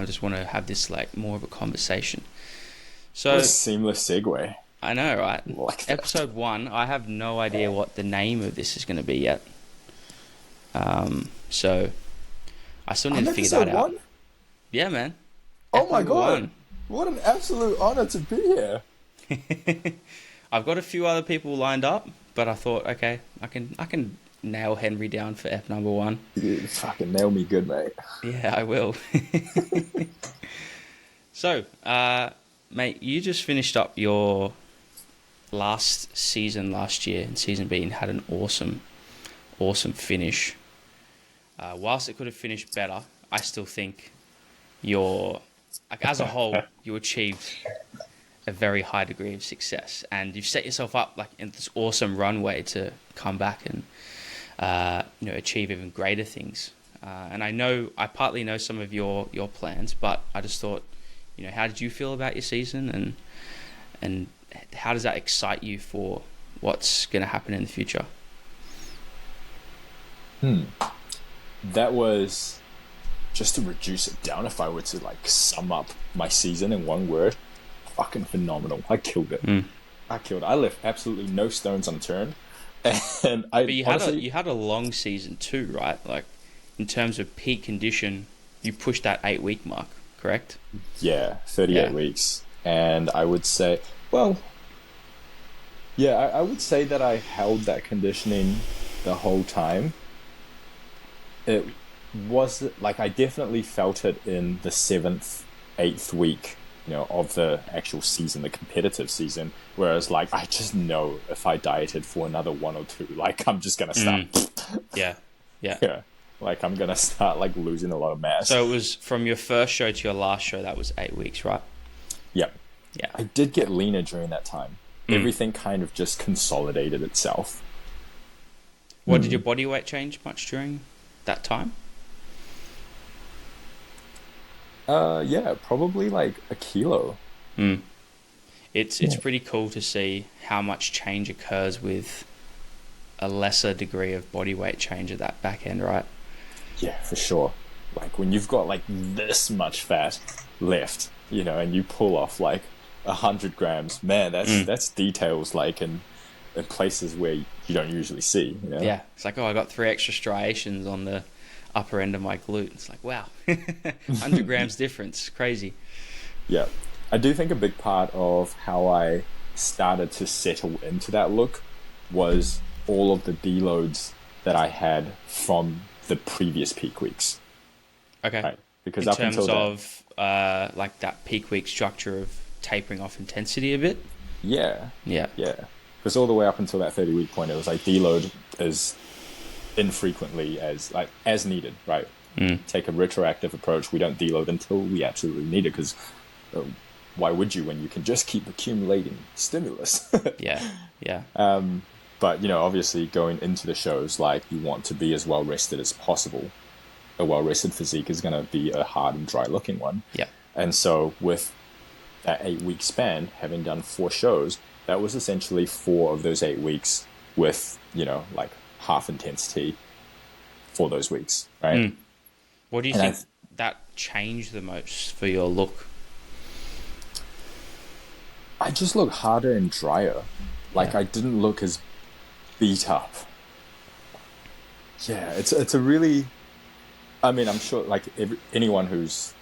just want to have this like more of a conversation. What So a seamless segue. I know, right? Like that. Episode 1, I have no idea what the name of this is going to be yet. So I still need to figure that out. Episode 1? Yeah, man. Oh my Episode god! 1. What an absolute honor to be here. I've got a few other people lined up, but I thought, okay, I can nail Henry down for Ep number 1. You fucking nail me good, mate. Yeah, I will. So, mate, you just finished up your last season last year, and season B, and had an awesome finish. Whilst it could have finished better, I still think as a whole, you achieved a very high degree of success, and you've set yourself up like in this awesome runway to come back and achieve even greater things. And I partly know some of your plans, but I just thought, how did you feel about your season, and how does that excite you for what's going to happen in the future? That was, just to reduce it down, if I were to like sum up my season in one word, fucking phenomenal. I killed it. I killed it. I left absolutely no stones unturned. And but you had a long season too, right? Like in terms of peak condition, you pushed that 8-week mark, correct? Yeah, 38 weeks. And I would say, I would say that I held that conditioning the whole time. It was like, I definitely felt it in the 7th, 8th week, of the actual season, the competitive season. Whereas like, I just know if I dieted for another 1 or 2, like I'm just going to start. Yeah. Like I'm going to start like losing a lot of mass. So it was from your first show to your last show, that was 8 weeks, right? Yeah. Yeah. I did get leaner during that time. Everything kind of just consolidated itself. Did your body weight change much during that time? Yeah, probably like a kilo. It's pretty cool to see how much change occurs with a lesser degree of body weight change at that back end, right? Yeah, for sure. Like when you've got like this much fat left, and you pull off like 100 grams, man, that's details like in places where you don't usually see. Yeah, it's like, I got 3 extra striations on the upper end of my glute. It's like, wow, 100 grams difference, crazy. Yeah, I do think a big part of how I started to settle into that look was all of the deloads that I had from the previous peak weeks. Okay. Right? Because in up terms until of like that peak week structure of tapering off intensity a bit. Yeah. Yeah. Because all the way up until that 30-week point, it was like deload as infrequently as needed, right? Take a retroactive approach. We don't deload until we absolutely need it, because why would you when you can just keep accumulating stimulus? Yeah. But obviously going into the shows, like you want to be as well rested as possible. A well rested physique is going to be a hard and dry looking one. Yeah. And so with that 8-week span, having done 4 shows, that was essentially 4 of those 8 weeks with, like half intensity for those weeks, right? What do you think that changed the most for your look? I just look harder and drier. Like I didn't look as beat up. Yeah, it's a really, I mean, I'm sure like anyone who's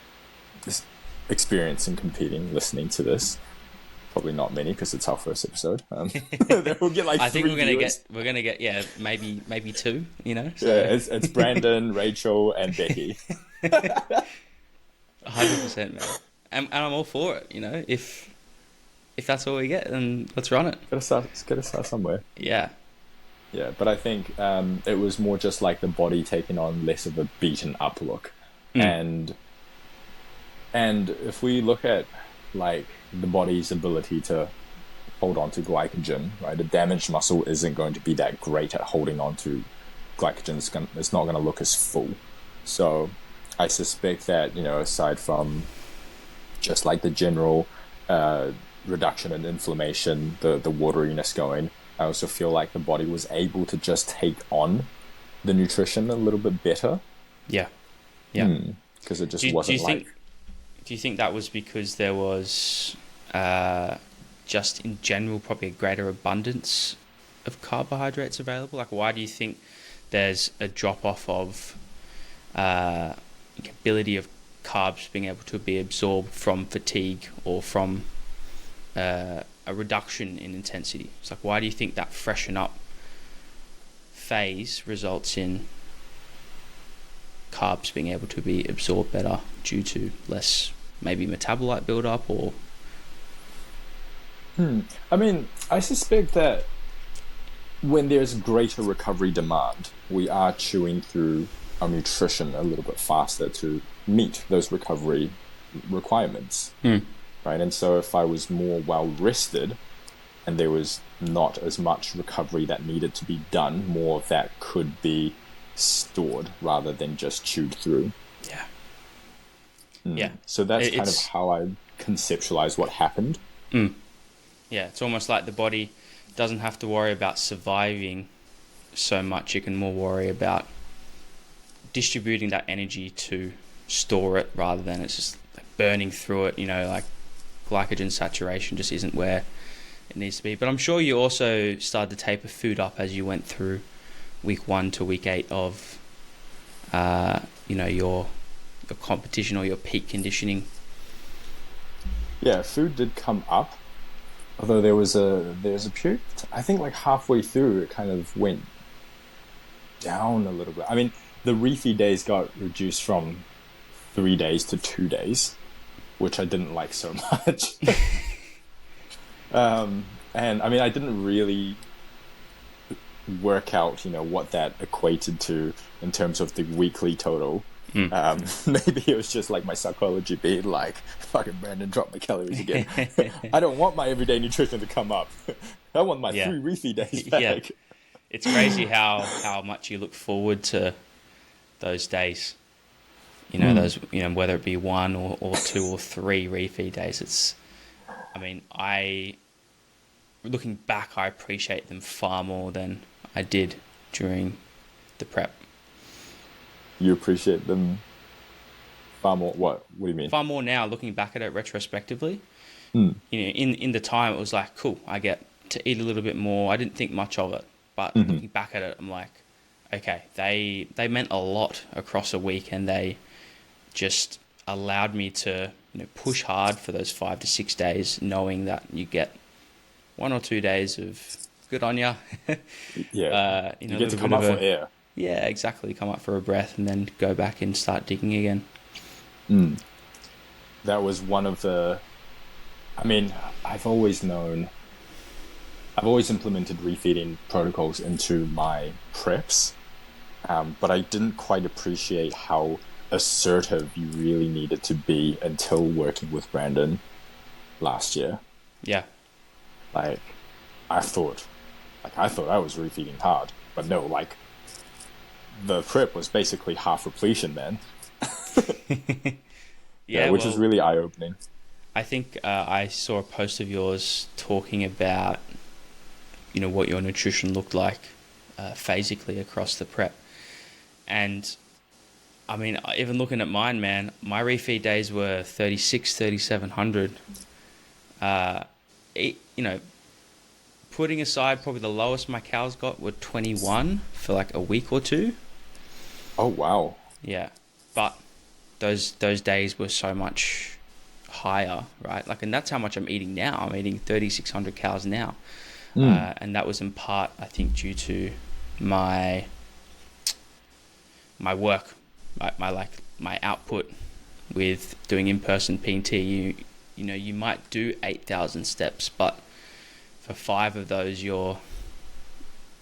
experienced in competing listening to this, probably not many because it's our first episode. We'll get like I think we're gonna get maybe 2. So. Yeah, it's Brandon, Rachel, and Becky. 100%, man. And I'm all for it. If that's all we get, then let's run it. Gotta start somewhere. Yeah. Yeah, but I think it was more just like the body taking on less of a beaten up look, and if we look at like the body's ability to hold on to glycogen, right? The damaged muscle isn't going to be that great at holding on to glycogen. It's not going to look as full. So I suspect that, aside from just like the general reduction in inflammation, the wateriness going, I also feel like the body was able to just take on the nutrition a little bit better. Yeah. Because it just wasn't like... Do you think that was because there was just in general probably a greater abundance of carbohydrates available? Like, why do you think there's a drop off of ability of carbs being able to be absorbed from fatigue or from a reduction in intensity? It's like, why do you think that freshen up phase results in carbs being able to be absorbed better due to less maybe metabolite buildup or? I mean, I suspect that when there's greater recovery demand, we are chewing through our nutrition a little bit faster to meet those recovery requirements, right? And so if I was more well rested and there was not as much recovery that needed to be done, more of that could be stored rather than just chewed through. Yeah. Yeah. So that's kind of how I conceptualize what happened. Yeah, it's almost like the body doesn't have to worry about surviving so much. It can more worry about distributing that energy to store it rather than it's just like burning through it, like glycogen saturation just isn't where it needs to be. But I'm sure you also started to taper food up as you went through week 1 to week 8 of your competition or your peak conditioning. Yeah, food did come up, although there was a period, I think like halfway through it kind of went down a little bit. I mean, the refeed days got reduced from 3 days to 2 days, which I didn't like so much. And I mean, I didn't really work out, what that equated to in terms of the weekly total. Maybe it was just like my psychology being like, fucking Brandon, drop my calories again. I don't want my everyday nutrition to come up. I want my 3 refeed days back. Yeah. It's crazy how much you look forward to those days. Those, whether it be 1 or 2 or 3 refeed days. Looking back, I appreciate them far more than I did during the prep. You appreciate them far more? What do you mean? Far more now, looking back at it retrospectively. In the time, it was like, cool, I get to eat a little bit more. I didn't think much of it. But looking back at it, I'm like, okay, they meant a lot across a week, and they just allowed me to push hard for those 5 to 6 days, knowing that you get 1 or 2 days of good on ya. Yeah, you get to come up for air. Yeah, exactly. Come up for a breath and then go back and start digging again. That was one of the... I mean, I've always implemented refeeding protocols into my preps, but I didn't quite appreciate how assertive you really needed to be until working with Brandon last year. Yeah. I thought I was refeeding hard, but no, the prep was basically half repletion then. Which is really eye-opening. I think I saw a post of yours talking about what your nutrition looked like phasically across the prep, and I mean, even looking at mine, man, my refeed days were 3,700. Putting aside probably the lowest my cows got were 21 for like a week or 2. Oh wow. Yeah, but those days were so much higher, right? And that's how much I'm eating now. I'm eating 3,600 calories now, and that was in part, I think, due to my work, my output with doing in-person PT. You might do 8,000 steps, but for 5 of those, you're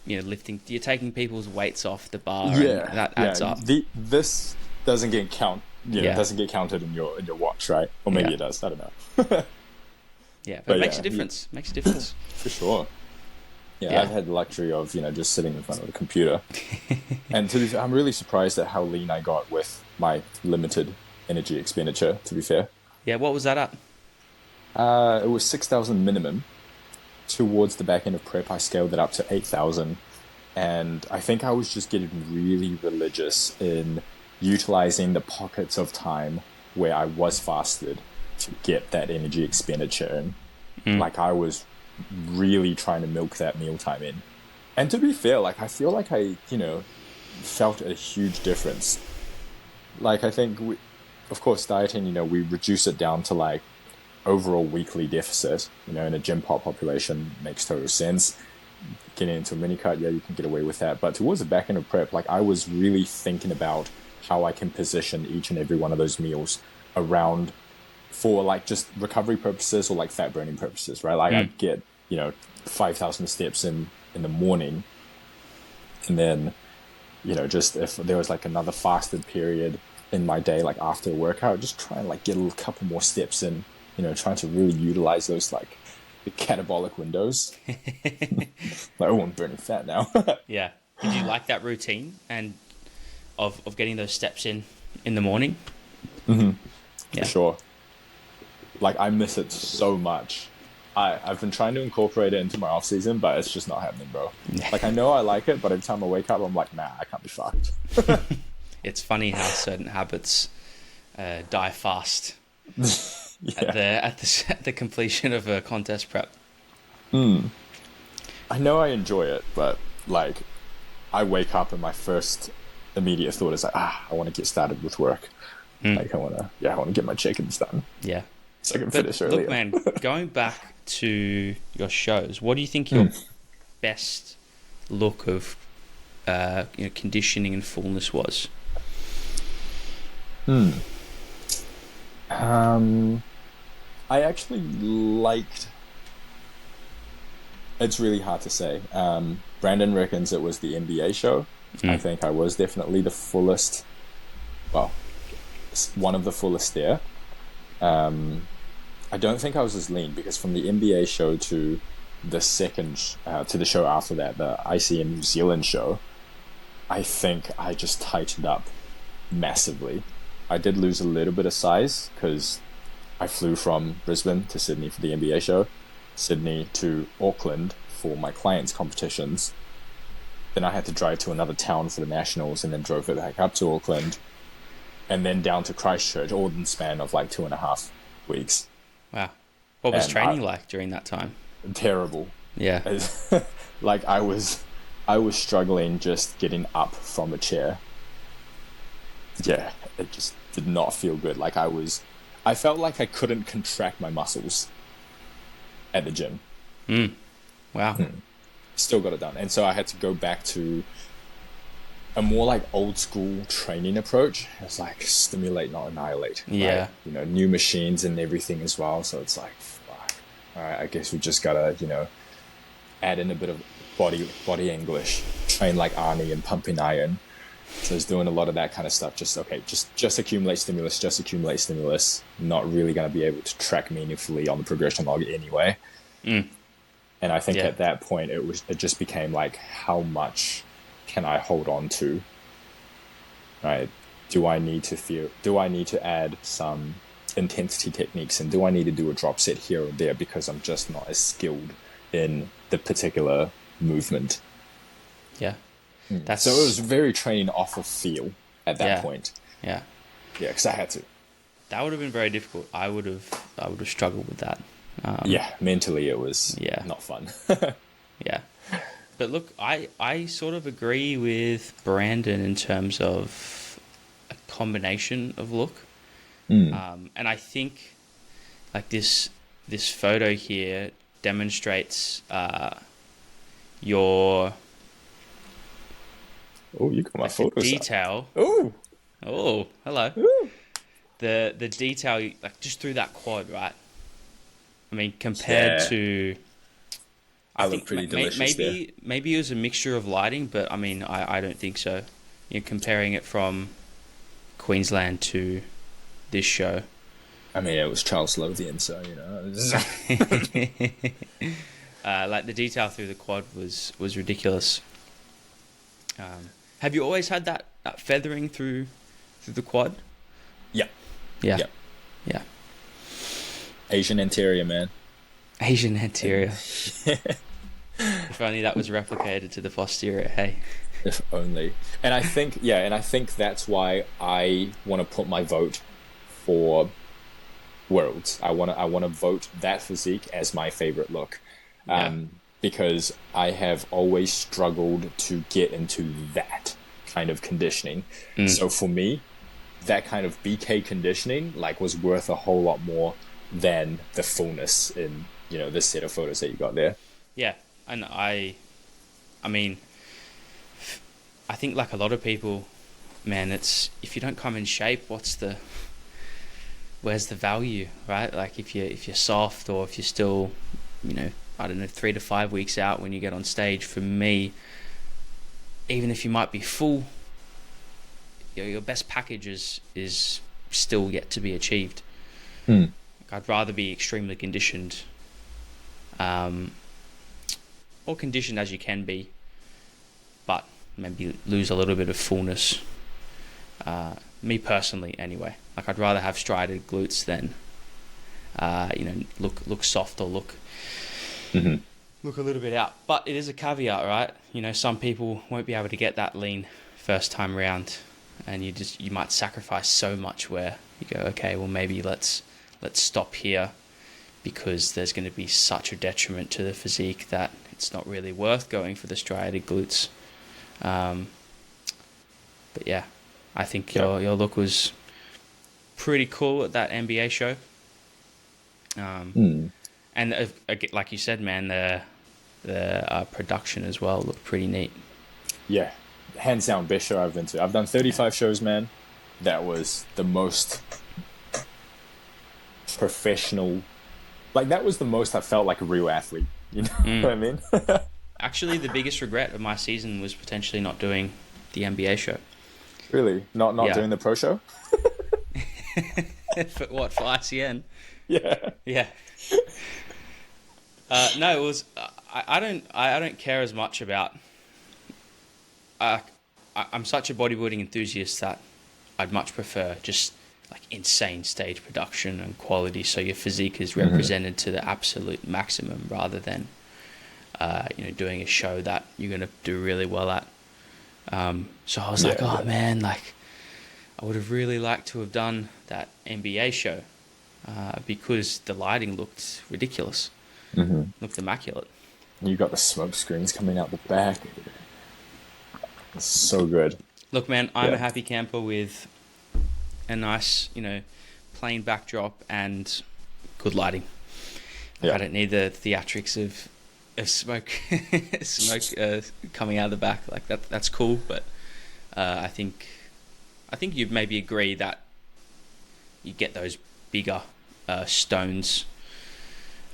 taking people's weights off the bar. Yeah, and that adds up. This doesn't get doesn't get counted in your watch, right? Or maybe it does. I don't know. Yeah, but it makes a difference. Makes a difference for sure. Yeah, I've had the luxury of just sitting in front of the computer, and I'm really surprised at how lean I got with my limited energy expenditure. To be fair. Yeah, what was that at? It was 6,000 minimum. Towards the back end of prep, I scaled it up to 8,000, and I think I was just getting really religious in utilizing the pockets of time where I was fasted to get that energy expenditure in. Like I was really trying to milk that mealtime in. And to be fair, like I feel like I, felt a huge difference. Like I think of course, dieting, we reduce it down to like overall weekly deficit, in a gym population makes total sense. Getting into a mini cut, yeah, you can get away with that. But towards the back end of prep, like I was really thinking about how I can position each and every one of those meals around for like just recovery purposes or like fat burning purposes, right? Like I'd get, 5,000 steps in the morning. And then, just if there was like another fasted period in my day, like after a workout, just try and like get a couple more steps in, trying to really utilize those like the catabolic windows. Like, oh, I'm burning fat now. Yeah. Did you like that routine and of getting those steps in the morning? Mm-hmm. Yeah. For sure. Like I miss it so much. I've been trying to incorporate it into my off season, but it's just not happening, bro. Like I know I like it, but every time I wake up, I'm like, nah, I can't be fucked. It's funny how certain habits die fast Yeah. at the completion of a contest prep. I know I enjoy it, but like I wake up and my first immediate thought is like, I want to get started with work. Like I want to get my check-ins done. Yeah. So I can finish earlier. Look, man, going back to your shows, what do you think your best look of conditioning and fullness was? I actually liked. It's really hard to say. Brandon reckons it was the NBA show. I think I was definitely the fullest. Well, one of the fullest there. I don't think I was as lean because from the NBA show to the second to the show after that, the ICM New Zealand show, I think I just tightened up massively. I did lose a little bit of size because I flew from Brisbane to Sydney for the NBA show, Sydney to Auckland for my clients' competitions. Then I had to drive to another town for the nationals and then drove it back up to Auckland and then down to Christchurch, all in the span of like 2.5 weeks. Wow. What was training like during that time? Terrible. Yeah. Like I was struggling just getting up from a chair. Yeah, it just did not feel good. Like I felt like I couldn't contract my muscles at the gym. Wow. Still got it done. And so I had to go back to a more like old school training approach. It's like stimulate, not annihilate. Yeah. Right? New machines and everything as well. So it's like, fuck. All right, I guess we just gotta, add in a bit of body English, train like Arnie and pumping iron. So I was doing a lot of that kind of stuff. Just accumulate stimulus. Not really going to be able to track meaningfully on the progression log anyway. And I think at that point it just became like, how much can I hold on to? Right? Do I need to add some intensity techniques, and do I need to do a drop set here or there because I'm just not as skilled in the particular movement? Yeah. So it was very training off of feel at that point. Yeah. Yeah, because I had to. That would have been very difficult. I would have struggled with that. Mentally it was not fun. Yeah. But look, I sort of agree with Brandon in terms of a combination of look. And I think like this photo here demonstrates your... Oh, you got my photos. Detail. Up. Oh, hello. Ooh. The detail, like just through that quad, right? I mean, compared to... I look pretty delicious there. Maybe it was a mixture of lighting, but I mean, I don't think so. You're comparing it from Queensland to this show. I mean, it was Charles Lothian, so, like the detail through the quad was ridiculous. Have you always had that feathering through the quad? Yeah. Yeah. Yeah. Yeah. Asian anterior, man. Asian anterior. If only that was replicated to the posterior, hey. If only. And I think that's why I want to put my vote for Worlds. I wanna vote that physique as my favorite look, Yeah. because I have always struggled to get into that kind of conditioning. So for me, that kind of BK conditioning like was worth a whole lot more than the fullness in this set of photos that you got there. Yeah. And I mean, I think like a lot of people, man, it's if you don't come in shape, where's the value, right? Like if you're soft, or if you're still, I don't know, 3 to 5 weeks out when you get on stage. For me, even if you might be full, your best package is still yet to be achieved. I'd rather be extremely conditioned, or conditioned as you can be, but maybe lose a little bit of fullness. Me personally, anyway. Like I'd rather have striated glutes than, look soft, or look a little bit out. But it is a caveat, right? Some people won't be able to get that lean first time round, and you might sacrifice so much where you go, okay, well maybe let's stop here, because there's going to be such a detriment to the physique that it's not really worth going for the striated glutes. But yeah, I think your look was pretty cool at that NBA show. And like you said, man, the production as well looked pretty neat. Yeah, hands down, best show I've been to. I've done 35 shows, man. That was the most professional. Like, that was the most I felt like a real athlete. You know what I mean? Actually, the biggest regret of my season was potentially not doing the NBA show. Really? Not doing the pro show? For what? For ICN? Yeah. Yeah. No, it was. I don't care as much about. I'm such a bodybuilding enthusiast that I'd much prefer just like insane stage production and quality, so your physique is represented to the absolute maximum, rather than doing a show that you're gonna do really well at. So I was like, oh man, like I would have really liked to have done that NBA show, because the lighting looked ridiculous, looked immaculate. You got the smoke screens coming out the back. It's so good. Look, man, I'm a happy camper with a nice, plain backdrop and good lighting. I don't need the theatrics of smoke coming out of the back. Like that's cool, but I think you'd maybe agree that you get those bigger stones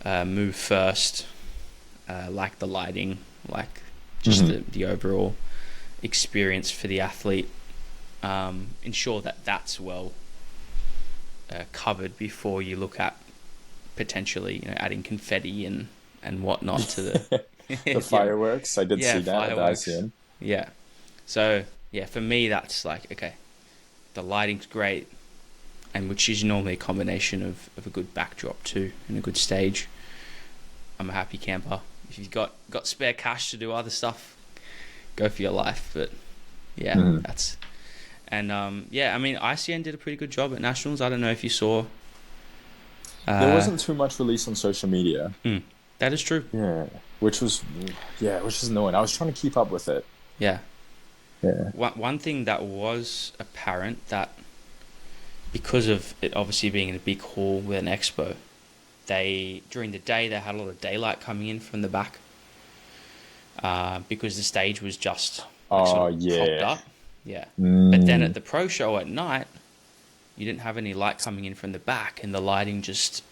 move first, like the lighting, like just the overall experience for the athlete. Ensure that that's well covered before you look at potentially adding confetti and whatnot to the the fireworks. I did see that at the ICN. Yeah. So yeah, for me that's like, okay, the lighting's great, and which is normally a combination of a good backdrop too and a good stage. I'm a happy camper. If you've got spare cash to do other stuff, go for your life. But yeah, that's. And I mean, ICN did a pretty good job at Nationals. I don't know if you saw. There wasn't too much released on social media. That is true. Yeah, which is annoying. I was trying to keep up with it. Yeah. Yeah. One thing that was apparent, that because of it obviously being in a big hall with an expo, during the day they had a lot of daylight coming in from the back, because the stage was just propped up. Yeah. But then at the pro show at night, you didn't have any light coming in from the back, and the lighting just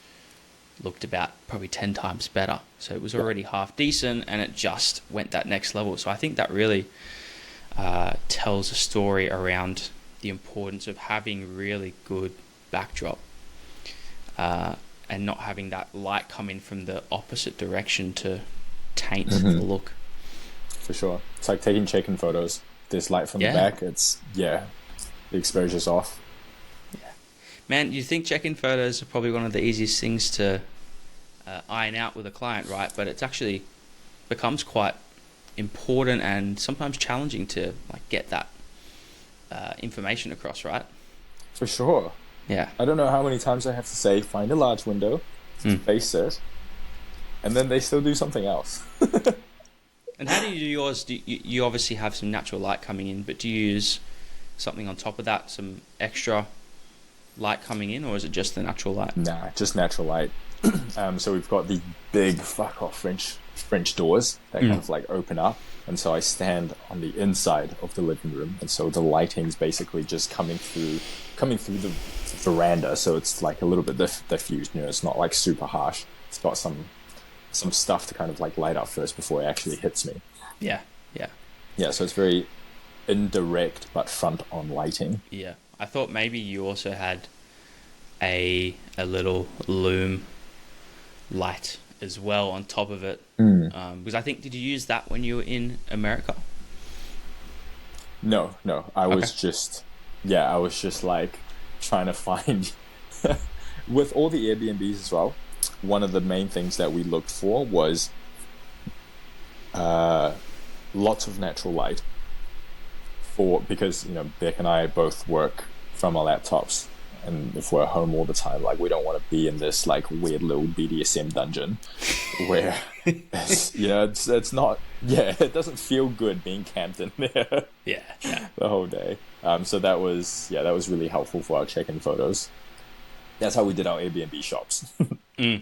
looked about probably 10 times better. So it was already half decent, and it just went that next level. So I think that really tells a story around the importance of having really good backdrop, and not having that light come in from the opposite direction to taint the look. For sure. It's like taking check-in photos. There's light from the back. It's, the exposure's off. Yeah. Man, you think check-in photos are probably one of the easiest things to iron out with a client, right? But it's actually becomes quite important and sometimes challenging to like get that information across, right? For sure. Yeah. I don't know how many times I have to say, find a large window, face it, and then they still do something else. And how do you do yours? You obviously have some natural light coming in, but do you use something on top of that, some extra light coming in, or is it just the natural light? Nah, just natural light. So we've got the big fuck off French doors that kind of like open up, and so I stand on the inside of the living room, and so the lighting's basically just coming through the veranda, so it's like a little bit diffused. You know, it's not like super harsh. It's got some stuff to kind of like light up first before it actually hits me. Yeah. So it's very indirect but front on lighting. Yeah, I thought maybe you also had a little loom light as well on top of it, because I think, did you use that when you were in America? No, I was just like trying to find with all the Airbnbs as well. One of the main things that we looked for was lots of natural light, because you know, Beck and I both work from our laptops, and if we're home all the time, like, we don't want to be in this like weird little BDSM dungeon where it's not, it doesn't feel good being camped in there the whole day. So that was really helpful for our check-in photos. That's how we did our Airbnb shops. Yeah,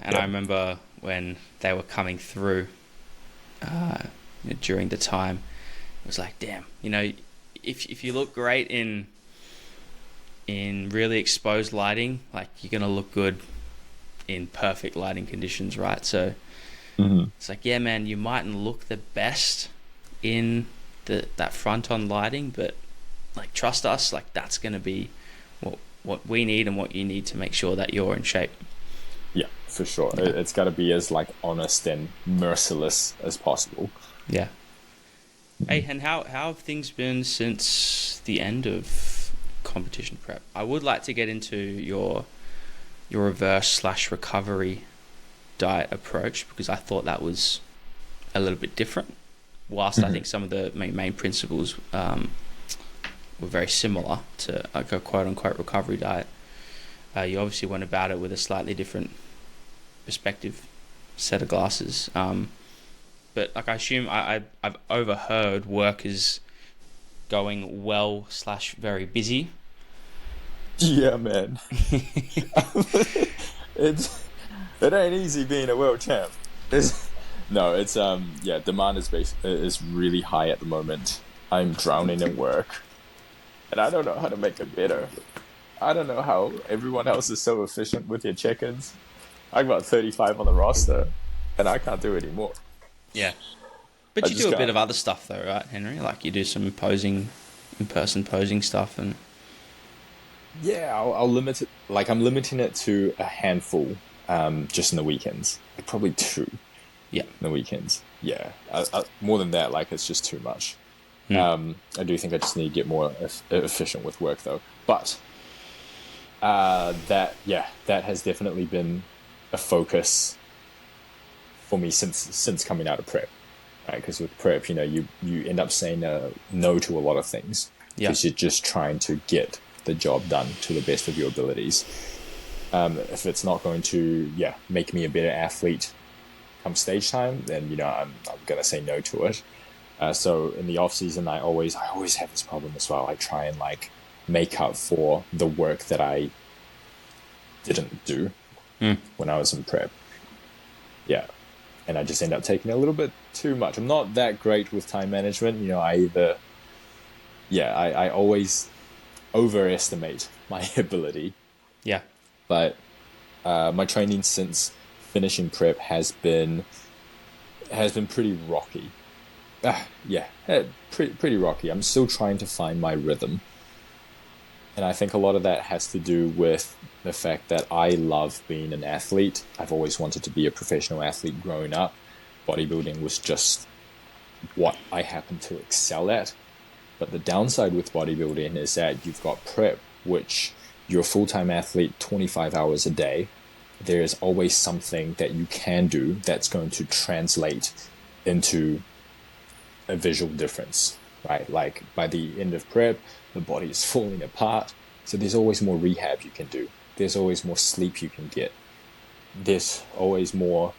and I remember when they were coming through during the time, it was like, damn, you know, if you look great in really exposed lighting, like, you're gonna look good in perfect lighting conditions, right? So it's like, yeah, man, you mightn't look the best in that front on lighting, but like, trust us, like, that's gonna be what we need and what you need to make sure that you're in shape. Yeah, for sure. Yeah. It's got to be as like honest and merciless as possible. Yeah. Hey, and how have things been since the end of competition prep? I would like to get into your reverse/recovery diet approach, because I thought that was a little bit different. Whilst I think some of the main principles were very similar to like a quote-unquote recovery diet, you obviously went about it with a slightly different perspective, set of glasses. But like, I assume I've overheard work is going well/very busy. Yeah, man. It ain't easy being a world champ. Demand is really high at the moment. I'm drowning in work, and I don't know how to make it better. I don't know how everyone else is so efficient with your check-ins. I've got 35 on the roster, and I can't do any more. Yeah. But you do a bit of other stuff though, right, Henry? Like, you do some in-person posing stuff, and... Yeah, I'll limit it. Like, I'm limiting it to a handful, just in the weekends. Like, probably 2. Yeah. In the weekends. Yeah. More than that, like, it's just too much. I do think I just need to get more efficient with work, though. But that has definitely been a focus for me since coming out of prep, right? Because with prep, you know, you end up saying no to a lot of things because you're just trying to get the job done to the best of your abilities. If it's not going to make me a better athlete come stage time, then, you know, I'm gonna say no to it. So in the off season, I always have this problem as well. I try and like make up for the work that I didn't do when I was in prep. Yeah. And I just end up taking a little bit too much. I'm not that great with time management. You know, I always overestimate my ability. Yeah. But my training since finishing prep has been pretty rocky. Pretty rocky. I'm still trying to find my rhythm. And I think a lot of that has to do with the fact that I love being an athlete. I've always wanted to be a professional athlete growing up. Bodybuilding was just what I happened to excel at. But the downside with bodybuilding is that you've got prep, which you're a full-time athlete 25 hours a day. There is always something that you can do that's going to translate into a visual difference. right? Like by the end of prep, the body is falling apart. So there's always more rehab you can do. There's always more sleep you can get. There's always more,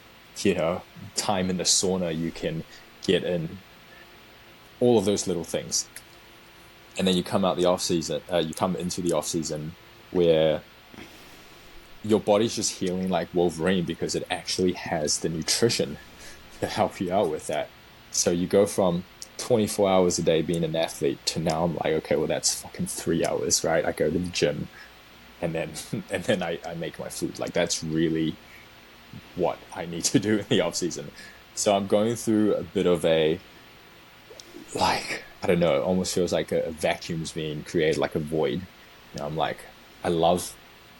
time in the sauna you can get in. All of those little things. And then you come out the off season, you come into the off season where your body's just healing like Wolverine because it actually has the nutrition to help you out with that. So you go from 24 hours a day being an athlete to now I'm like, okay, well that's fucking 3 hours, right? I go to the gym and then I make my food. Like that's really what I need to do in the off season. So I'm going through a bit of a, like, I don't know, it almost feels like a vacuum's being created, like a void. I'm like, I love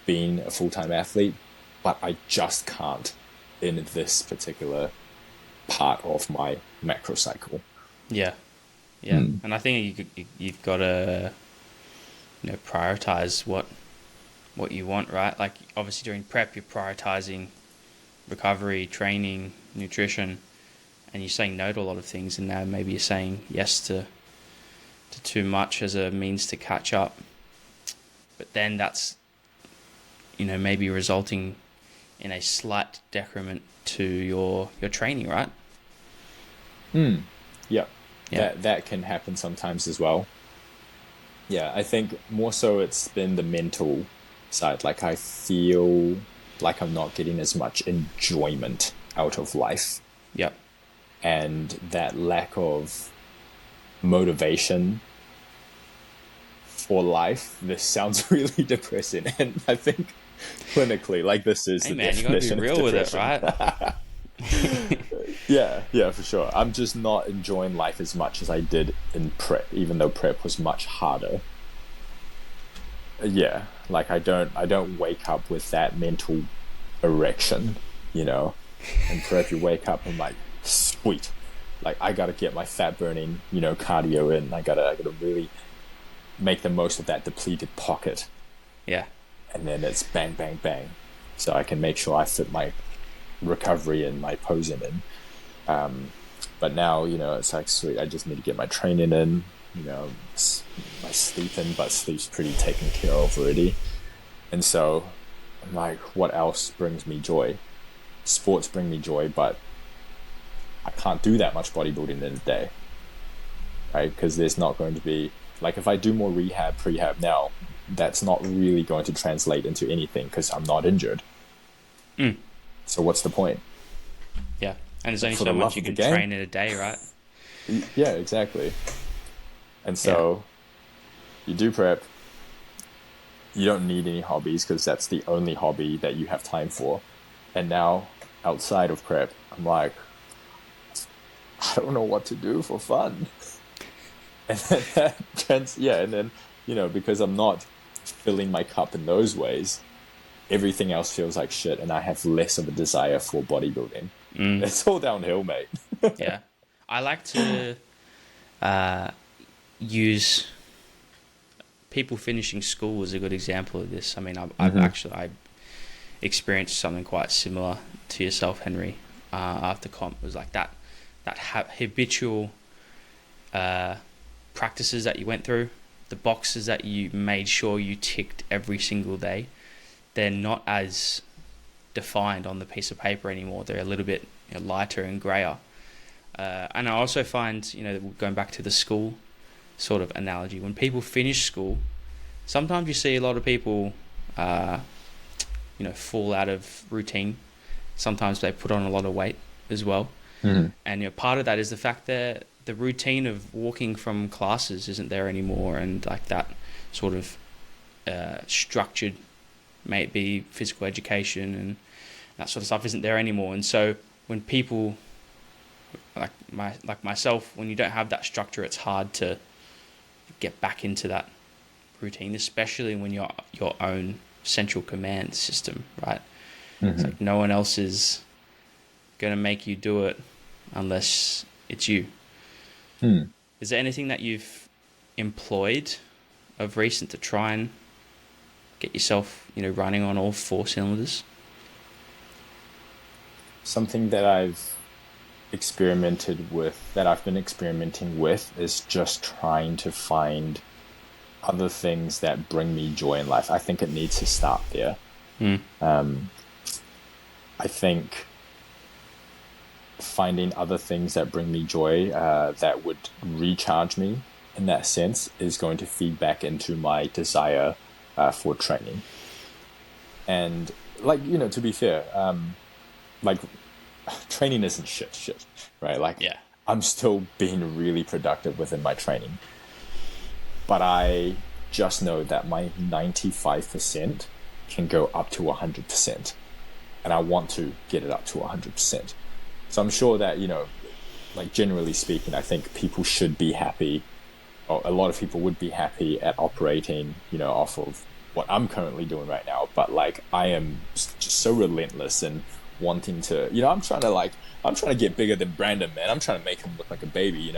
being a full-time athlete, but I just can't in this particular part of my macro cycle. Yeah. And I think you've got to prioritize what you want, right? Like obviously during prep you're prioritizing recovery, training, nutrition, and you're saying no to a lot of things, and now maybe you're saying yes to too much as a means to catch up. But then that's maybe resulting in a slight decrement to your training, right? Yeah. That can happen sometimes as well. Yeah, I think more so it's been the mental side. Like I feel like I'm not getting as much enjoyment out of life. Yep. And that lack of motivation for life. This sounds really depressing, and I think clinically, like this is the definition you gotta be real with it, right? Yeah, for sure. I'm just not enjoying life as much as I did in prep, even though prep was much harder. Yeah, like I don't wake up with that mental erection, In prep, you wake up and like, sweet, like I gotta get my fat burning, cardio in. I gotta really make the most of that depleted pocket. Yeah. And then it's bang, bang, bang. So I can make sure I fit my recovery and my posing in. But now, it's like, sweet, I just need to get my training in, my sleep in, but sleep's pretty taken care of already. And so I'm like, what else brings me joy? Sports bring me joy, but I can't do that much bodybuilding in a day, right? Because there's not going to be, like, if I do more rehab, prehab now, that's not really going to translate into anything because I'm not injured. So what's the point? Yeah, and there's only so much you can train in a day, right? Yeah, exactly. And so you do prep. You don't need any hobbies because that's the only hobby that you have time for. And now, outside of prep, I'm like, I don't know what to do for fun. And then because I'm not filling my cup in those ways, everything else feels like shit, and I have less of a desire for bodybuilding. It's all downhill, mate. Yeah, I like to use people finishing school as a good example of this. I mean, I experienced something quite similar to yourself, Henry. After comp, it was like that habitual practices that you went through, the boxes that you made sure you ticked every single day. They're not as defined on the piece of paper anymore. They're a little bit lighter and grayer. And I also find, going back to the school sort of analogy, when people finish school, sometimes you see a lot of people, fall out of routine. Sometimes they put on a lot of weight as well. And part of that is the fact that the routine of walking from classes isn't there anymore, and like that sort of structured, maybe physical education and that sort of stuff isn't there anymore. And so when people like myself, when you don't have that structure, it's hard to get back into that routine, especially when you're your own central command system, right? It's like no one else is going to make you do it unless it's you. Is there anything that you've employed of recent to try and get yourself, running on all 4 cylinders? Something that I've I've been experimenting with is just trying to find other things that bring me joy in life. I think it needs to start there. I think finding other things that bring me joy, that would recharge me in that sense, is going to feed back into my desire for training. And like, to be fair, like training isn't shit, right? Like, Yeah. I'm still being really productive within my training, but I just know that my 95% can go up to 100%, and I want to get it up to 100%. So I'm sure that, like generally speaking, I think people should be happy, or a lot of people would be happy at operating, off of what I'm currently doing right now. But like, I am just so relentless in wanting to, I'm trying to get bigger than Brandon, man. I'm trying to make him look like a baby,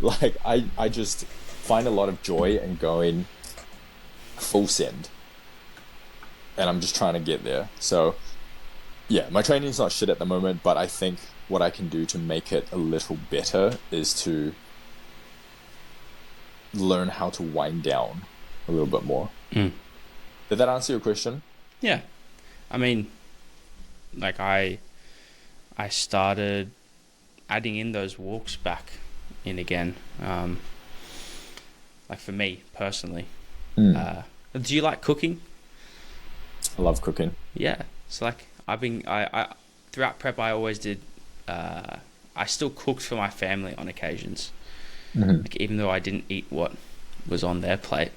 like I just find a lot of joy in going full send, and I'm just trying to get there. So yeah, my training's not shit at the moment, but I think what I can do to make it a little better is to learn how to wind down a little bit more. Did that answer your question? Yeah. I mean, like I started adding in those walks back in again. Like for me personally, do you like cooking? I love cooking. Yeah. So like I throughout prep I always did. I still cooked for my family on occasions. Like even though I didn't eat what was on their plate,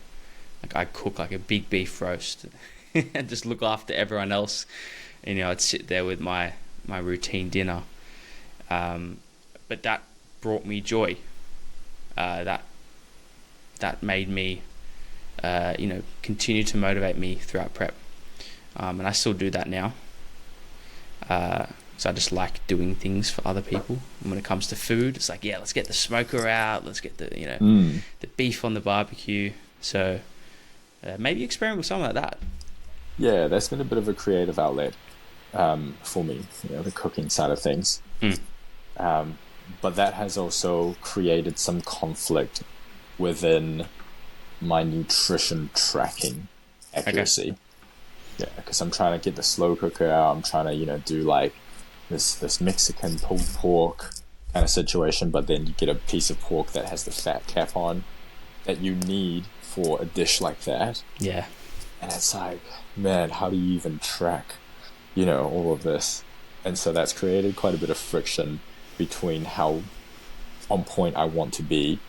like I'd cook like a big beef roast and just look after everyone else. And, I'd sit there with my routine dinner. But that brought me joy. That made me, continue to motivate me throughout prep. And I still do that now. So I just like doing things for other people. And when it comes to food, it's like, yeah, let's get the smoker out. Let's get the, the beef on the barbecue. So maybe experiment with something like that. Yeah, that's been a bit of a creative outlet for me, the cooking side of things. But that has also created some conflict within my nutrition tracking accuracy. Okay. Yeah, because I'm trying to get the slow cooker out. I'm trying to, do like this Mexican pulled pork kind of situation, but then you get a piece of pork that has the fat cap on that you need for a dish like that. Yeah. And it's like, man, how do you even track, all of this? And so that's created quite a bit of friction between how on point I want to be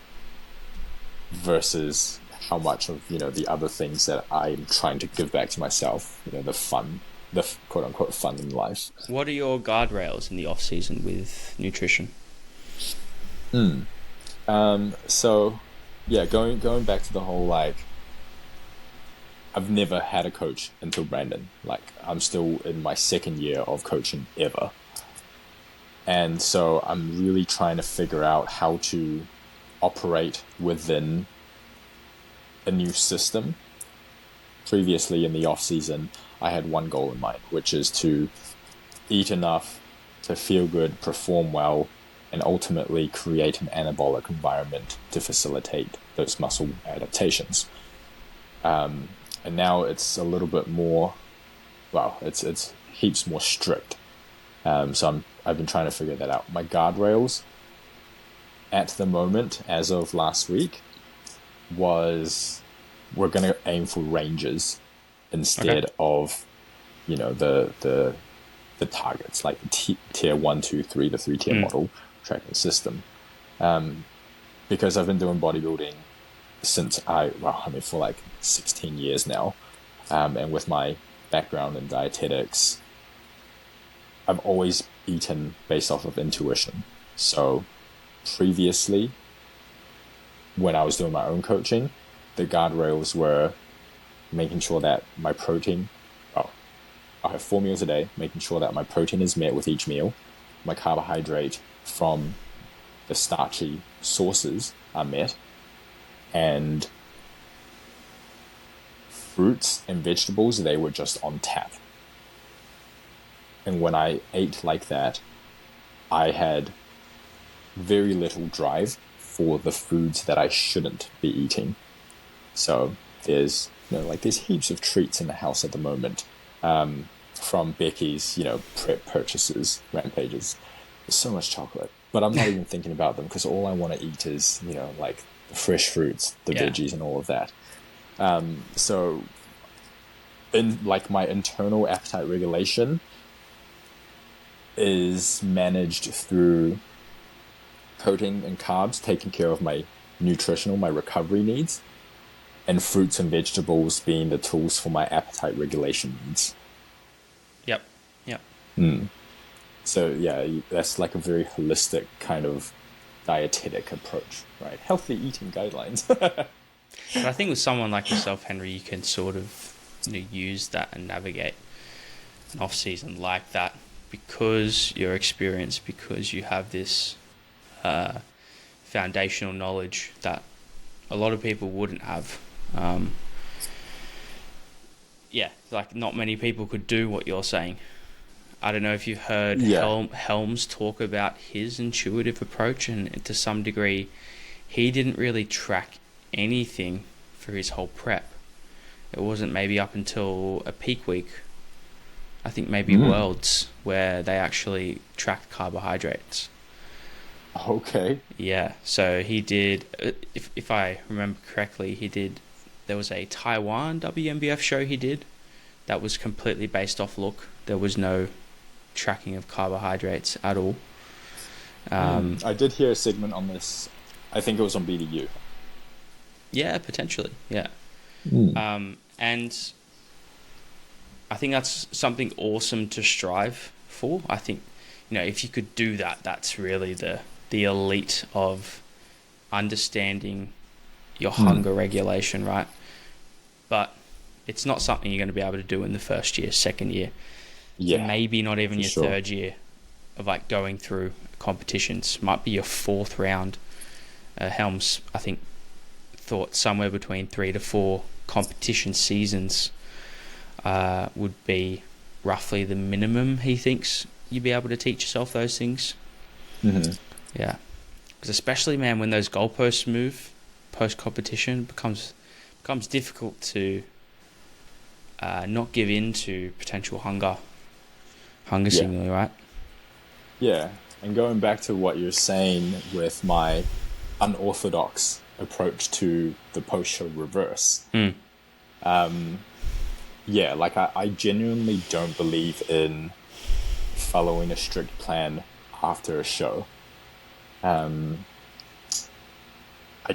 versus how much of, the other things that I'm trying to give back to myself, the fun, the quote unquote fun in life. What are your guardrails in the off season with nutrition? So yeah, going back to the whole, like, I've never had a coach until Brandon. Like, I'm still in my second year of coaching ever. And so I'm really trying to figure out how to operate within a new system. Previously in the off season, I had one goal in mind, which is to eat enough to feel good, perform well, and ultimately create an anabolic environment to facilitate those muscle adaptations. And now it's a little bit more, it's heaps more strict. So I've been trying to figure that out. My guardrails at the moment, as of last week, was we're going to aim for ranges instead of, the targets, like the tier 1, 2, 3, the 3-tier model tracking system. Because I've been doing bodybuilding since for like 16 years now. And with my background in dietetics, I've always eaten based off of intuition. So previously, when I was doing my own coaching, the guardrails were making sure that my protein, I have 4 meals a day, making sure that my protein is met with each meal, my carbohydrate from the starchy sources are met, and fruits and vegetables, they were just on tap. And when I ate like that, I had very little drive for the foods that I shouldn't be eating. So there's, like there's heaps of treats in the house at the moment, from Becky's, prep purchases, rampages. There's so much chocolate, but I'm not even thinking about them because all I want to eat is, like the fresh fruits, the veggies and all of that. So in like my internal appetite regulation is managed through protein and carbs, taking care of my my recovery needs, and fruits and vegetables being the tools for my appetite regulation needs. Yep. Yep. So yeah, that's like a very holistic kind of dietetic approach, right? Healthy eating guidelines. But I think with someone like yourself, Henry, you can sort of use that and navigate an off season like that because you're experienced, because you have this foundational knowledge that a lot of people wouldn't have. Like not many people could do what you're saying. I don't know if you've heard Helms talk about his intuitive approach, and to some degree, he didn't really track anything for his whole prep. It wasn't maybe up until a peak week, I think maybe Worlds, where they actually tracked carbohydrates. Okay. Yeah, so he did, if I remember correctly, there was a Taiwan WMBF show he did that was completely based off look. There was no tracking of carbohydrates at all. I did hear a segment on this. I think it was on BDU. Yeah, potentially. Yeah. And I think that's something awesome to strive for. I think, if you could do that, that's really the elite of understanding your hunger regulation, right? But it's not something you're going to be able to do in the first year, second year. Yeah, maybe not even your third year of like going through competitions. Might be your fourth round. Helms, I think, thought somewhere between 3 to 4 competition seasons would be roughly the minimum he thinks you'd be able to teach yourself those things. Yeah, because especially, man, when those goalposts move post competition, becomes difficult to not give in to potential hunger signaling, right? Yeah, and going back to what you're saying with my unorthodox approach to the post-show reverse. Like I genuinely don't believe in following a strict plan after a show. I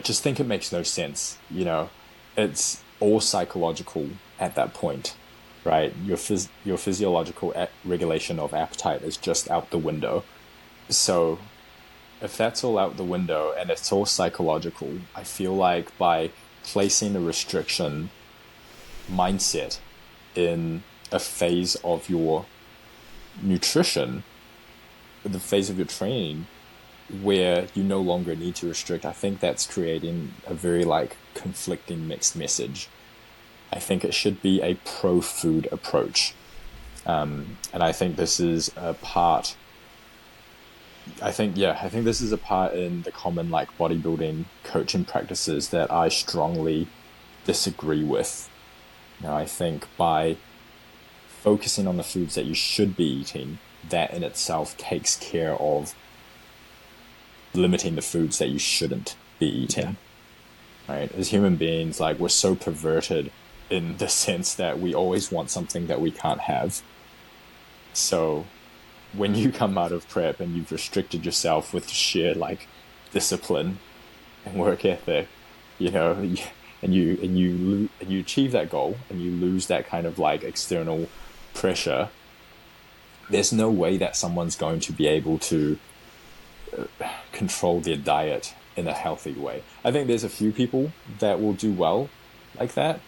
just think it makes no sense. It's all psychological at that point, right? Your physiological regulation of appetite is just out the window. So if that's all out the window and it's all psychological, I feel like by placing a restriction mindset in a phase of your nutrition, the phase of your training where you no longer need to restrict, I think that's creating a very conflicting mixed message. I think it should be a pro-food approach. And I think this is a part... I think this is a part in the common bodybuilding coaching practices that I strongly disagree with. I think by focusing on the foods that you should be eating, that in itself takes care of limiting the foods that you shouldn't be eating. Right? As human beings, we're so perverted in the sense that we always want something that we can't have. So when you come out of prep and you've restricted yourself with sheer discipline and work ethic, and you achieve that goal and you lose that kind of external pressure, there's no way that someone's going to be able to control their diet in a healthy way. I think there's a few people that will do well like that.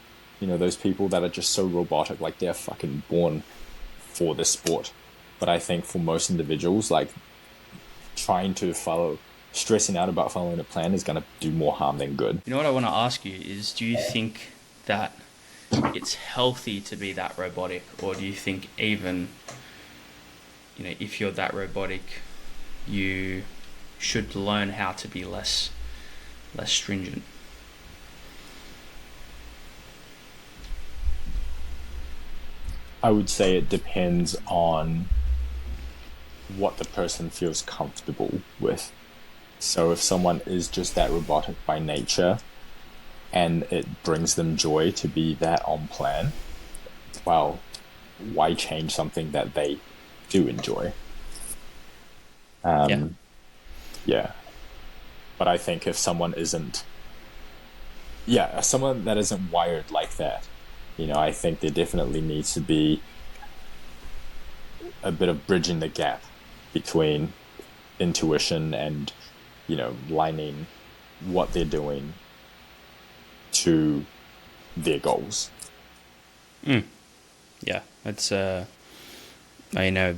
Those people that are just so robotic, they're fucking born for this sport. But I think for most individuals, stressing out about following a plan is going to do more harm than good. What I want to ask you is, do you think that it's healthy to be that robotic? Or do you think even, if you're that robotic, you should learn how to be less stringent? I would say it depends on what the person feels comfortable with. So if someone is just that robotic by nature and it brings them joy to be that on plan, well, why change something that they do enjoy? Yeah. Yeah. But I think if someone isn't, someone that isn't wired like that, I think there definitely needs to be a bit of bridging the gap between intuition and, lining what they're doing to their goals. Yeah, it's I know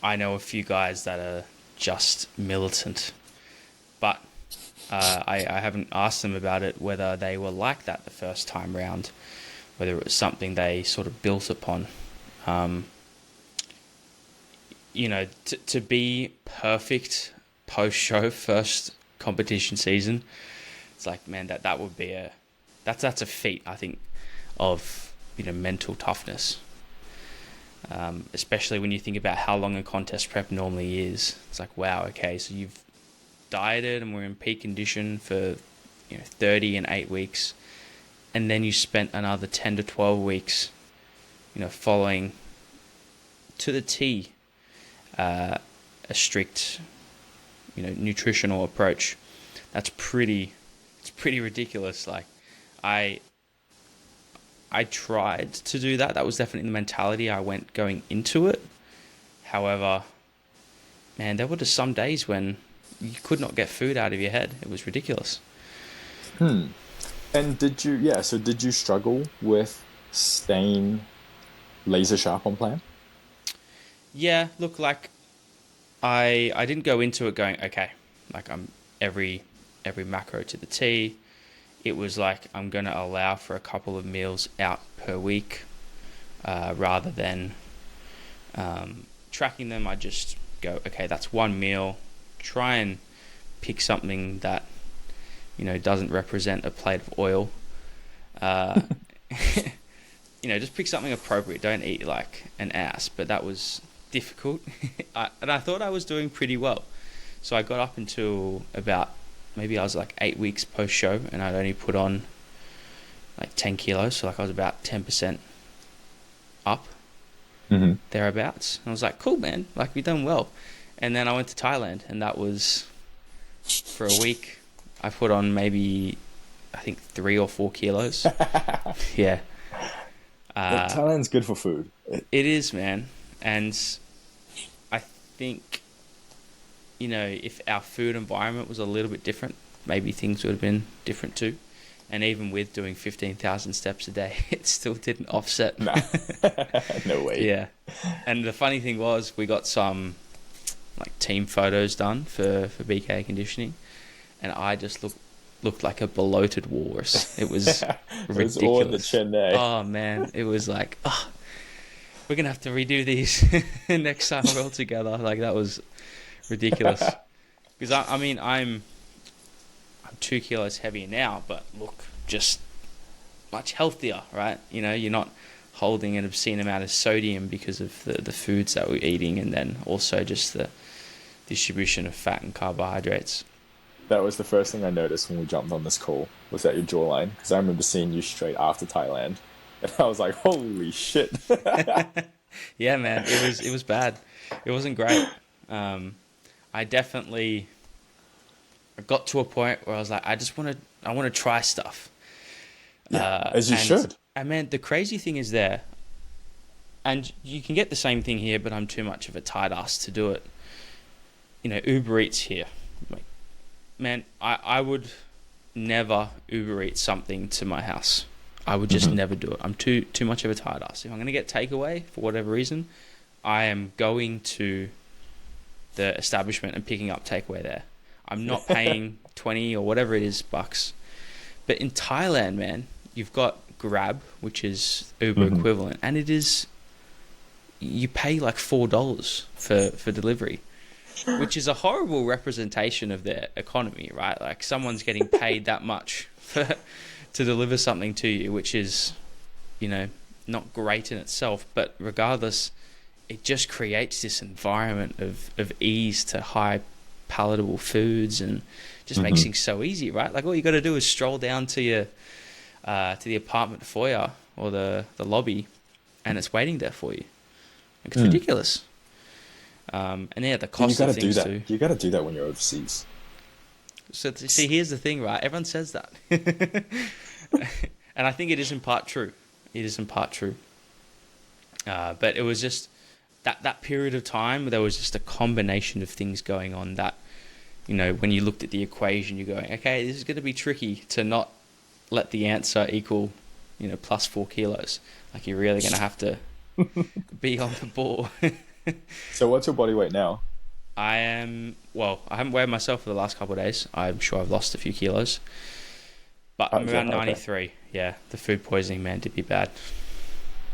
a few guys that are just militant, but I haven't asked them about it, whether they were like that the first time round, whether it was something they sort of built upon. To be perfect post-show first competition season, it's like, man, that would be that's a feat, I think, of mental toughness. Especially when you think about how long a contest prep normally is. It's like, wow, okay, so you've dieted and we're in peak condition for 30 and 8 weeks, and then you spent another 10 to 12 weeks following to the T a strict nutritional approach. It's pretty ridiculous. Like, I tried to do that. That was definitely the mentality I went going into it. However, man, there were just some days when you could not get food out of your head. It was ridiculous. And did you struggle with staying laser sharp on plan? Yeah, look, like, I didn't go into it going, okay, like, I'm every macro to the T. It was like, I'm going to allow for a couple of meals out per week, rather than tracking them. I just go, okay, that's one meal. Try and pick something that doesn't represent a plate of oil. Just pick something appropriate. Don't eat like an ass. But that was difficult, and I thought I was doing pretty well. So I got up until about, maybe I was like 8 weeks post show, and I'd only put on like 10 kilos. So like I was about 10% up, thereabouts. And I was like, cool, man, like, we've done well. And then I went to Thailand, and that was for a week. I put on maybe, I think, 3 or 4 kilos. Yeah. Thailand's good for food. It is, man. And I think, if our food environment was a little bit different, maybe things would have been different too. And even with doing 15,000 steps a day, it still didn't offset. Nah. No way. Yeah. And the funny thing was, we got some like team photos done for BK conditioning, and I just looked like a bloated walrus. It was ridiculous. It was all in the chin there. Oh man, it was like, we're gonna have to redo these next time we're all together. Like, that was ridiculous. Because I'm 2 kilos heavier now, but look, just much healthier, right? You're not holding an obscene amount of sodium because of the foods that we're eating, and then also just the distribution of fat and carbohydrates. That was the first thing I noticed when we jumped on this call, was that your jawline. Because I remember seeing you straight after Thailand, and I was like, holy shit. Yeah, man, it was bad. It wasn't great. I definitely got to a point where I was like, I want to try stuff. Yeah, as you should. And man, the crazy thing is there, and you can get the same thing here, but I'm too much of a tight ass to do it. Uber Eats here. Like, man, I would never Uber Eat something to my house. I would just never do it. I'm too much of a tight ass. If I'm going to get takeaway for whatever reason, I am going to the establishment and picking up takeaway there. I'm not paying 20 or whatever it is bucks. But in Thailand, man, you've got Grab, which is Uber equivalent, and it is, you pay like $4 for delivery. which is a horrible representation of their economy, right? Like someone's getting paid that much to deliver something to you, which is, you know, not great in itself. But regardless, it just creates this environment of ease to high palatable foods and just makes things so easy, right? Like all you got to do is stroll down to your to the apartment foyer or the lobby, and it's waiting there for you. Like, it's ridiculous. And yeah, the cost of things too. You got to do that when you're overseas. So see, here's the thing, right? Everyone says that, and I think it is in part true. It is in part true. But it was just that period of time. There was just a combination of things going on that, you know, when you looked at the equation, you're going, okay, this is going to be tricky to not let the answer equal, you know, plus 4 kilos. Like you're really going to have to be on the ball. So what's your body weight now? I haven't weighed myself for the last couple of days. I'm sure I've lost a few kilos. But I'm around 93. Okay. Yeah, the food poisoning, man, did be bad.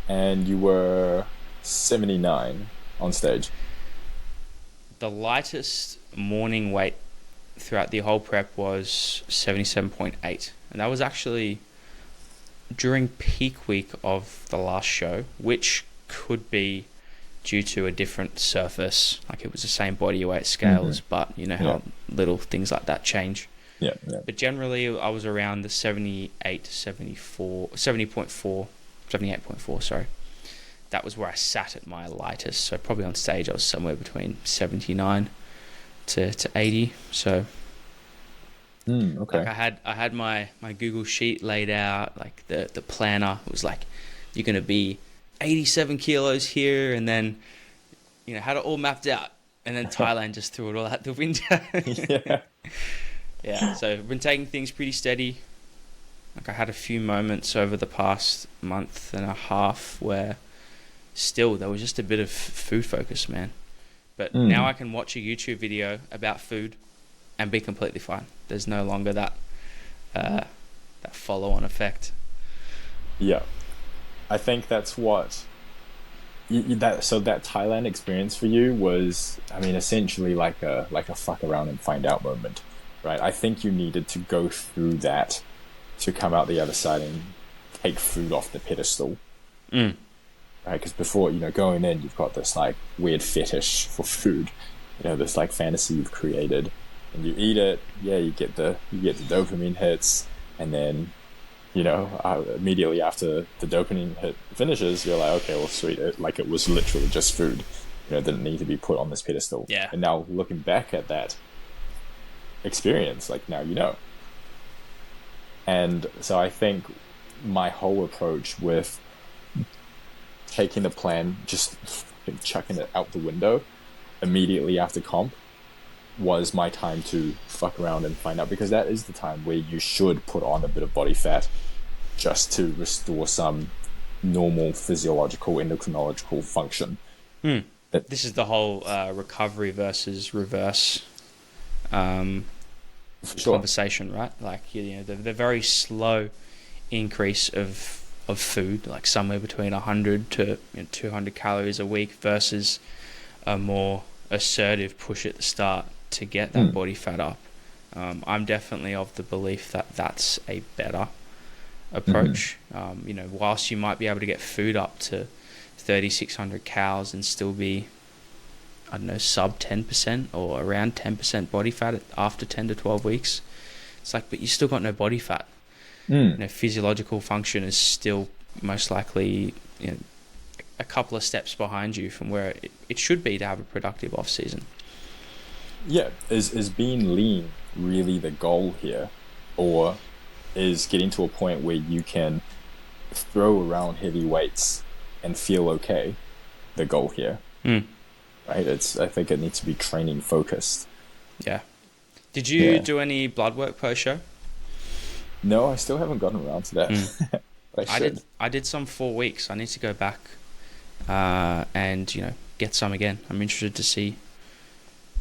And you were 79 on stage. The lightest morning weight throughout the whole prep was 77.8. And that was actually during peak week of the last show, which could be due to a different surface. Like it was the same body weight scales, but you know how little things like that change. Yeah. But generally, I was around the 78 to 74, 70.4, 78.4, sorry. That was where I sat at my lightest. So probably on stage, I was somewhere between 79 to 80. So okay. like I had my Google sheet laid out, like the planner. It was like, you're going to be 87 kilos here, and then, you know, had it all mapped out. And then Thailand just threw it all out the window. Yeah, so I've been taking things pretty steady. Like I had a few moments over the past month and a half where still there was just a bit of food focus, man. But now I can watch a YouTube video about food and be completely fine. There's no longer that follow-on effect. Yeah, I think that's what that Thailand experience for you was. I mean, essentially like a fuck around and find out moment. Right, I think you needed to go through that to come out the other side and take food off the pedestal. Right, because before, you know, going in, you've got this like weird fetish for food, you know, this like fantasy you've created, and you eat it. Yeah, you get the dopamine hits, and then, you know, immediately after the dopamine hit finishes, you're like, okay, well, sweet, it was literally just food, you know, it didn't need to be put on this pedestal. Yeah. And now looking back at that experience, like now you know. And so I think my whole approach with taking the plan, just chucking it out the window immediately after comp, was my time to fuck around and find out, because that is the time where you should put on a bit of body fat just to restore some normal physiological endocrinological function. This is the whole recovery versus reverse conversation, right? Like, you know, the very slow increase of food, like somewhere between 100 to 200 calories a week, versus a more assertive push at the start to get that body fat up. I'm definitely of the belief that that's a better approach. You know, whilst you might be able to get food up to 3,600 calories and still be, I don't know, sub 10% or around 10% body fat after 10 to 12 weeks. It's like, but you still got no body fat. You know, physiological function is still most likely, you know, a couple of steps behind you from where it should be to have a productive off season. Yeah, is being lean really the goal here, or is getting to a point where you can throw around heavy weights and feel okay the goal here? Right, I think it needs to be training focused. Yeah. Did you do any blood work post show? No, I still haven't gotten around to that. But I did some 4 weeks. I need to go back and, you know, get some again. I'm interested to see,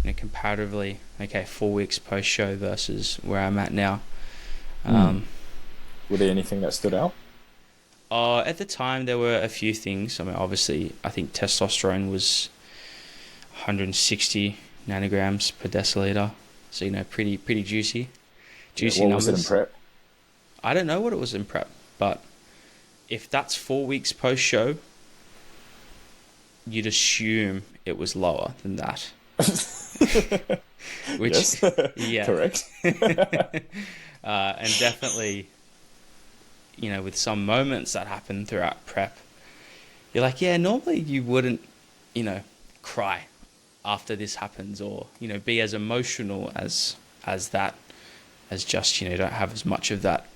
you know, comparatively, okay, 4 weeks post show versus where I'm at now. Were there anything that stood out? At the time, there were a few things. I mean, obviously, I think testosterone was 160 nanograms per deciliter. So, pretty juicy What numbers. was it in prep? I don't know what it was in prep, but if that's 4 weeks post show, you'd assume it was lower than that. Which, yes. yeah, Correct. and definitely, with some moments that happen throughout prep, you're like, yeah, normally you wouldn't, cry after this happens, or be as emotional as that, as just don't have as much of that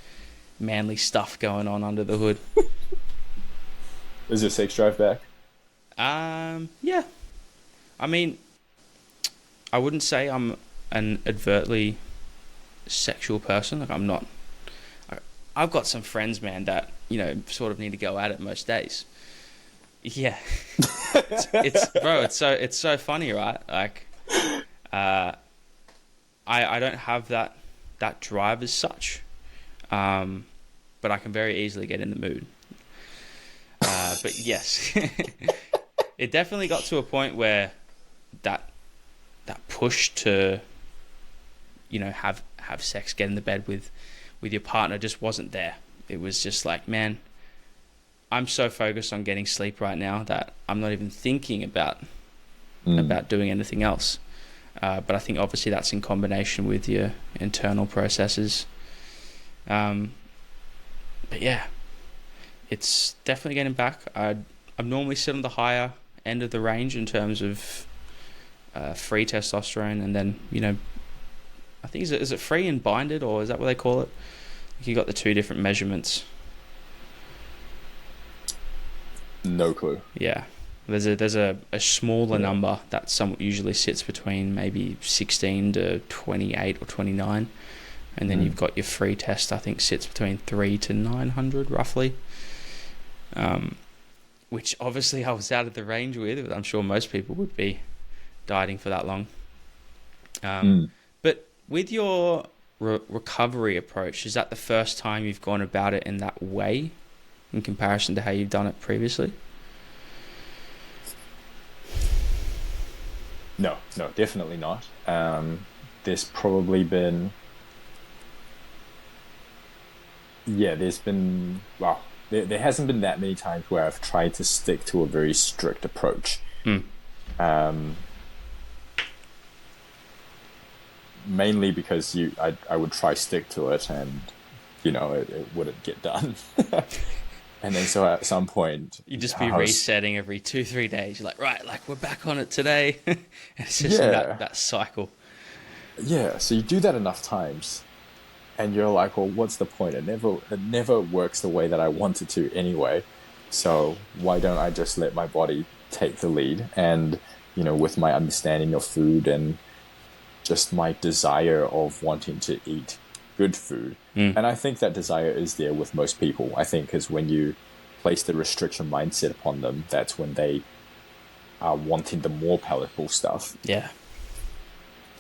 manly stuff going on under the hood. Is your sex drive back? Yeah. I mean, I wouldn't say I'm an overtly sexual person. Like, I'm not. I've got some friends, man, that sort of need to go at it most days. Yeah, it's so funny, right? Like, I don't have that drive as such, but I can very easily get in the mood. But yes, it definitely got to a point where that push to have sex, get in the bed with your partner just wasn't there. It was just like, man, I'm so focused on getting sleep right now that I'm not even thinking about doing anything else. But I think obviously that's in combination with your internal processes. But yeah, it's definitely getting back. I'm normally sit on the higher end of the range in terms of free testosterone, and then I think is it free and binded, or is that what they call it? You got the two different measurements. No clue. Yeah, there's a smaller number that usually sits between maybe 16 to 28 or 29, and then you've got your free test. I think sits between 3 to 900 roughly. Which obviously I was out of the range with. I'm sure most people would be dieting for that long. But with your recovery approach, is that the first time you've gone about it in that way in comparison to how you've done it previously? No, definitely not. There's probably been... Yeah, there hasn't been that many times where I've tried to stick to a very strict approach. Mainly because I would try stick to it, and it wouldn't get done. And then so at some point you'd just be resetting every 2-3 days. You're like, right, like we're back on it today. And it's just that cycle. Yeah, so you do that enough times, and you're like, well, what's the point? It never works the way that I want it to anyway. So why don't I just let my body take the lead? And with my understanding of food and just my desire of wanting to eat good food. And I think that desire is there with most people. I think because when you place the restriction mindset upon them, that's when they are wanting the more palatable stuff. Yeah.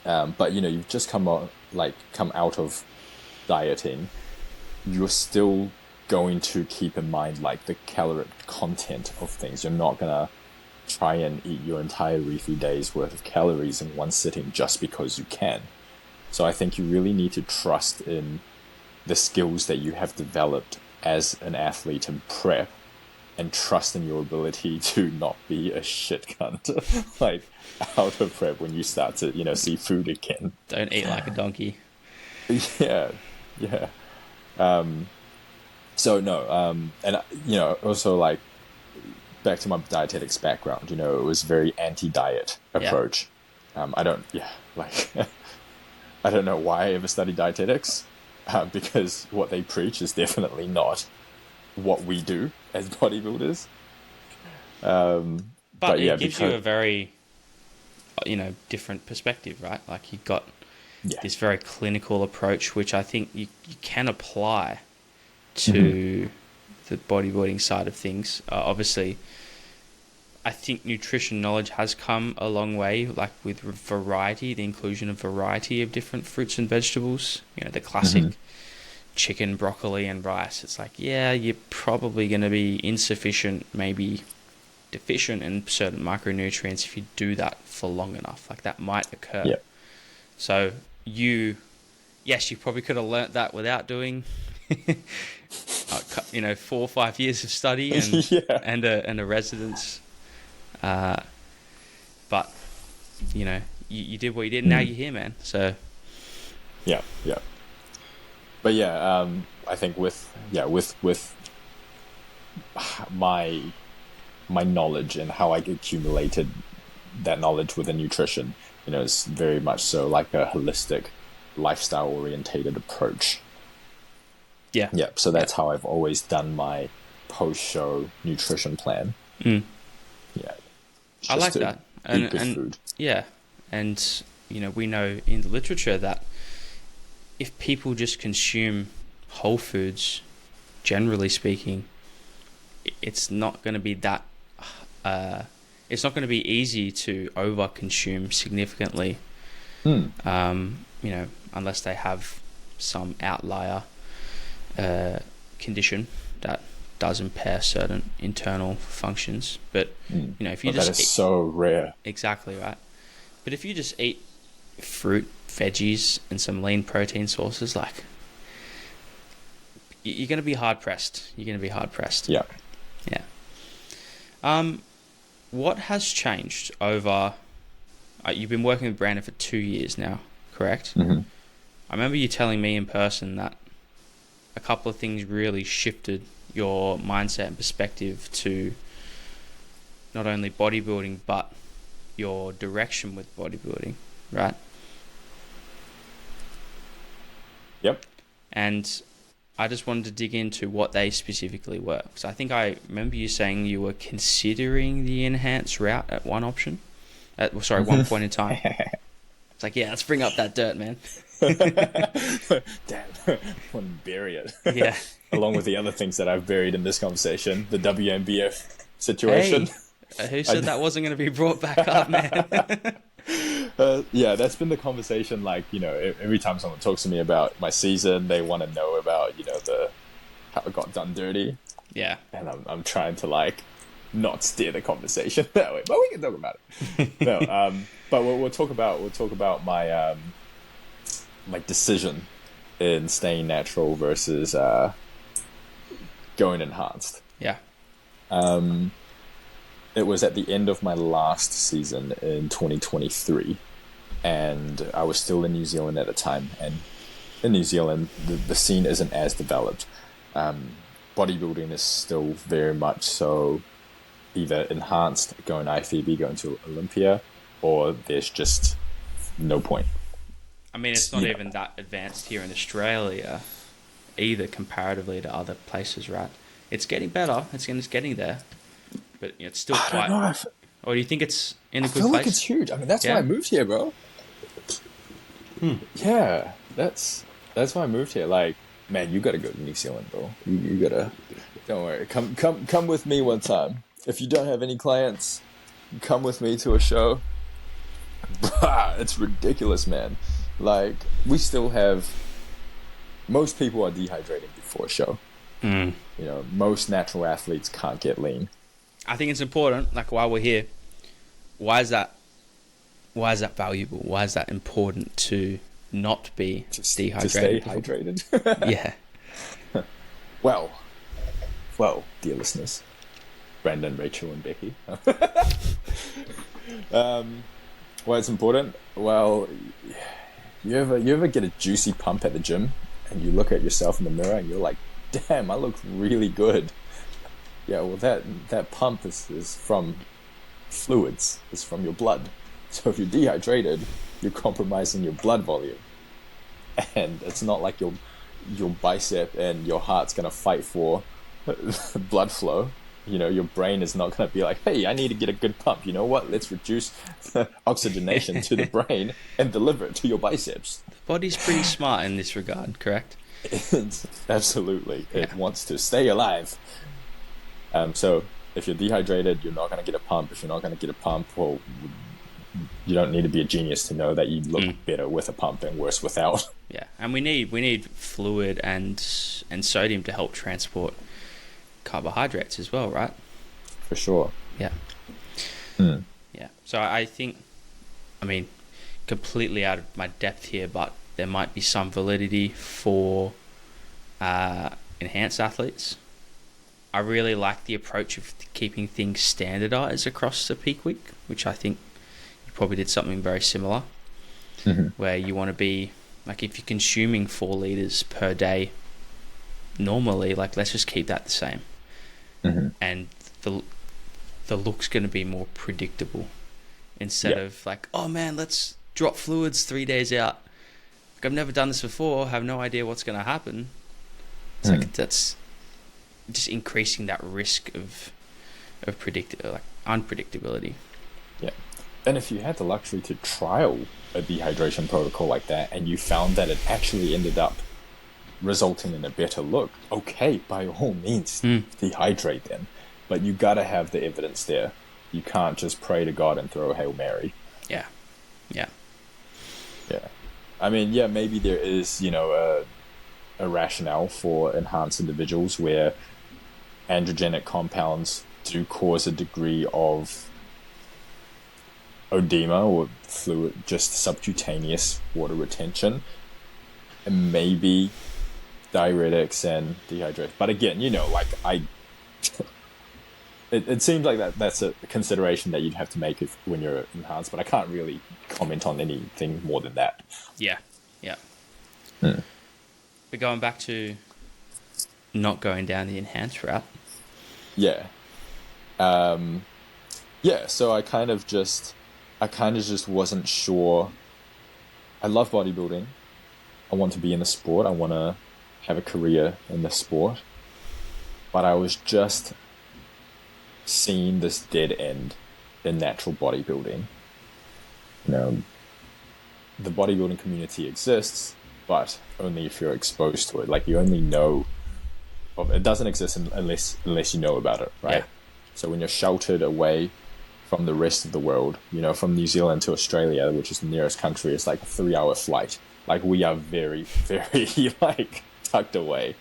But you've just come out of dieting. You're still going to keep in mind like the caloric content of things. You're not gonna try and eat your entire leafy day's worth of calories in one sitting just because you can. So I think you really need to trust in the skills that you have developed as an athlete in prep, and trust in your ability to not be a shit cunt like out of prep when you start to see food again. Don't eat like a donkey. Yeah. So no, and also like back to my dietetics background, it was very anti-diet approach. I don't know why I ever studied dietetics, because what they preach is definitely not what we do as bodybuilders. But it gives you a very, different perspective, right? Like you've got this very clinical approach, which I think you can apply to the bodybuilding side of things. Obviously, I think nutrition knowledge has come a long way, like with variety, the inclusion of variety of different fruits and vegetables. The classic chicken, broccoli, and rice. It's like, yeah, you're probably going to be insufficient maybe deficient in certain micronutrients if you do that for long enough. Like that might occur. Yeah. So yes, you probably could have learnt that without doing, 4 or 5 years of study and Yeah. and a residence. But you did what you did. And now you're here, man. So Yeah. But yeah, I think with my knowledge and how I accumulated that knowledge within nutrition, it's very much so like a holistic, lifestyle orientated approach. yeah. So that's how I've always done my post-show nutrition plan. Yeah, I like that. Eat good food. Yeah, and we know in the literature that if people just consume whole foods, generally speaking, it's not going to be that. It's not going to be easy to over-consume significantly. Unless they have some outlier condition that does impair certain internal functions. But if you just that is so rare. Exactly right. But if you just eat fruit, veggies, and some lean protein sources, like you're going to be hard pressed. Yeah. What has changed over? You've been working with Brandon for 2 years now, correct? Mm-hmm. I remember you telling me in person that a couple of things really shifted your mindset and perspective to not only bodybuilding but your direction with bodybuilding, right? Yep. And I just wanted to dig into what they specifically were. Because I think I remember you saying you were considering the enhanced route at one point in time. It's like, yeah, let's bring up that dirt, man. Damn, I want to bury it. Yeah. Along with the other things that I've buried in this conversation, the WMBF situation. Hey, who said that wasn't going to be brought back up, man? Yeah, that's been the conversation. Like, every time someone talks to me about my season, they want to know about, how it got done dirty. Yeah. And I'm trying to not steer the conversation that way, but we can talk about it. No, but we'll talk about my my decision in staying natural versus going enhanced. Yeah. It was at the end of my last season in 2023, and I was still in New Zealand at the time. And in New Zealand, the scene isn't as developed. Bodybuilding is still very much so either enhanced, going IFBB, going to Olympia, or there's just no point. I mean, it's not even that advanced here in Australia either, comparatively to other places, right? It's getting better. It's getting there. But it's still quite... Or do you think it's in a good place? I feel like it's huge. I mean, that's why I moved here, bro. Yeah, that's why I moved here. Like, man, you gotta go to New Zealand, bro. You gotta... Don't worry. Come with me one time. If you don't have any clients, come with me to a show. It's ridiculous, man. Like, we still have... Most people are dehydrating before a show. Most natural athletes can't get lean. I think it's important, like while we're here, why is that valuable? Why is that important to not be dehydrated? To stay hydrated? Yeah. Well, dear listeners, Brandon, Rachel, and Becky. Why it's important? Well, you ever get a juicy pump at the gym and you look at yourself in the mirror and you're like, damn, I look really good. Yeah, well, that pump is from fluids. It's from your blood. So if you're dehydrated, you're compromising your blood volume. And it's not like your bicep and your heart's going to fight for blood flow. Your brain is not going to be like, hey, I need to get a good pump. You know what? Let's reduce oxygenation to the brain and deliver it to your biceps. The body's pretty smart in this regard, correct? Absolutely. It wants to stay alive. So if you're dehydrated, you're not going to get a pump. If you're not going to get a pump, well, you don't need to be a genius to know that you look better with a pump and worse without. Yeah, and we need fluid and sodium to help transport carbohydrates as well, right? For sure. Yeah. Mm. Yeah. So I think, I mean, completely out of my depth here, but there might be some validity for enhanced athletes. I really like the approach of keeping things standardized across the peak week, which I think you probably did something very similar, Mm-hmm. where you want to be, like, if you're consuming 4 liters per day normally, like, let's just keep that the same. Mm-hmm. And the look's going to be more predictable instead of like, oh man, let's drop fluids 3 days out. Like, I've never done this before, have no idea what's going to happen. It's like, that's just increasing that risk of unpredictability. Yeah. And if you had the luxury to trial a dehydration protocol like that and you found that it actually ended up resulting in a better look, okay, by all means, dehydrate then. But you got to have the evidence there. You can't just pray to God and throw a Hail Mary. Yeah. Yeah. Yeah. I mean, yeah, maybe there is, a rationale for enhanced individuals where androgenic compounds do cause a degree of edema or fluid, just subcutaneous water retention, and maybe diuretics and dehydration. But again, it seems like that's a consideration that you'd have to make when you're enhanced, but I can't really comment on anything more than that. Yeah. Yeah. But going back to not going down the enhanced route. Yeah. So I kind of just wasn't sure. I love bodybuilding. I want to be in the sport. I want to have a career in the sport. But I was just seeing this dead end in natural bodybuilding. The bodybuilding community exists, but only if you're exposed to it. Like, you only know of it. Doesn't exist unless you know about it, right? Yeah. So when you're sheltered away from the rest of the world, from New Zealand to Australia, which is the nearest country, it's like a 3-hour flight. Like, we are very, very tucked away,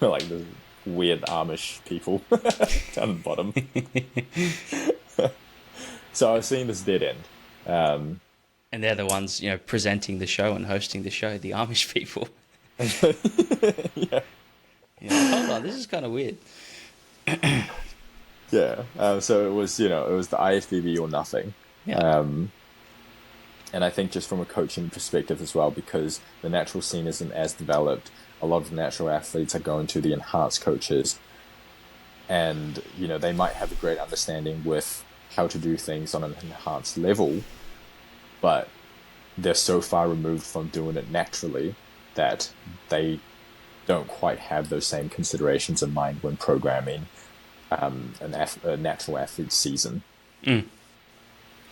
like the weird Amish people down the bottom. So I was seeing this dead end. And they're the ones, presenting the show and hosting the show, the Amish people. Yeah. Hold on, this is kind of weird. Yeah. So it was the IFBB or nothing. Yeah. And I think just from a coaching perspective as well, because the natural scene isn't as developed, a lot of the natural athletes are going to the enhanced coaches, and they might have a great understanding with how to do things on an enhanced level, but they're so far removed from doing it naturally that they don't quite have those same considerations in mind when programming a natural athlete season.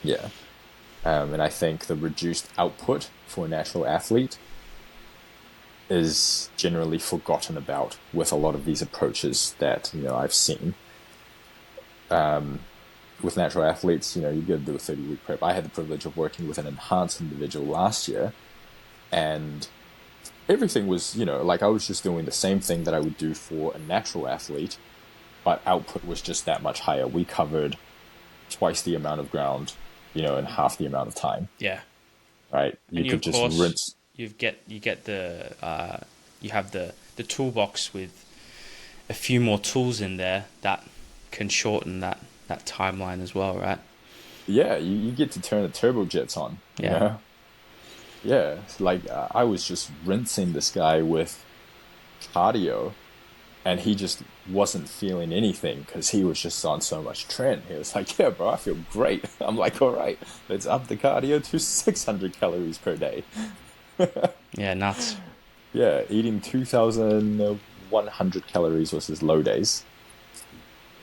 Yeah. And I think the reduced output for a natural athlete is generally forgotten about with a lot of these approaches that I've seen. With natural athletes, you got to do a 30-week prep. I had the privilege of working with an enhanced individual last year, and everything was, I was just doing the same thing that I would do for a natural athlete, but output was just that much higher. We covered twice the amount of ground, in half the amount of time. Yeah. Right. You could just rinse. You have the toolbox with a few more tools in there that can shorten that timeline as well, right? Yeah, you get to turn the turbojets on. Yeah. Yeah. Like, I was just rinsing this guy with cardio, and he just wasn't feeling anything because he was just on so much tren. He was like, yeah, bro, I feel great. I'm like, all right, let's up the cardio to 600 calories per day. Yeah, nuts. Yeah, eating 2,100 calories was his low days.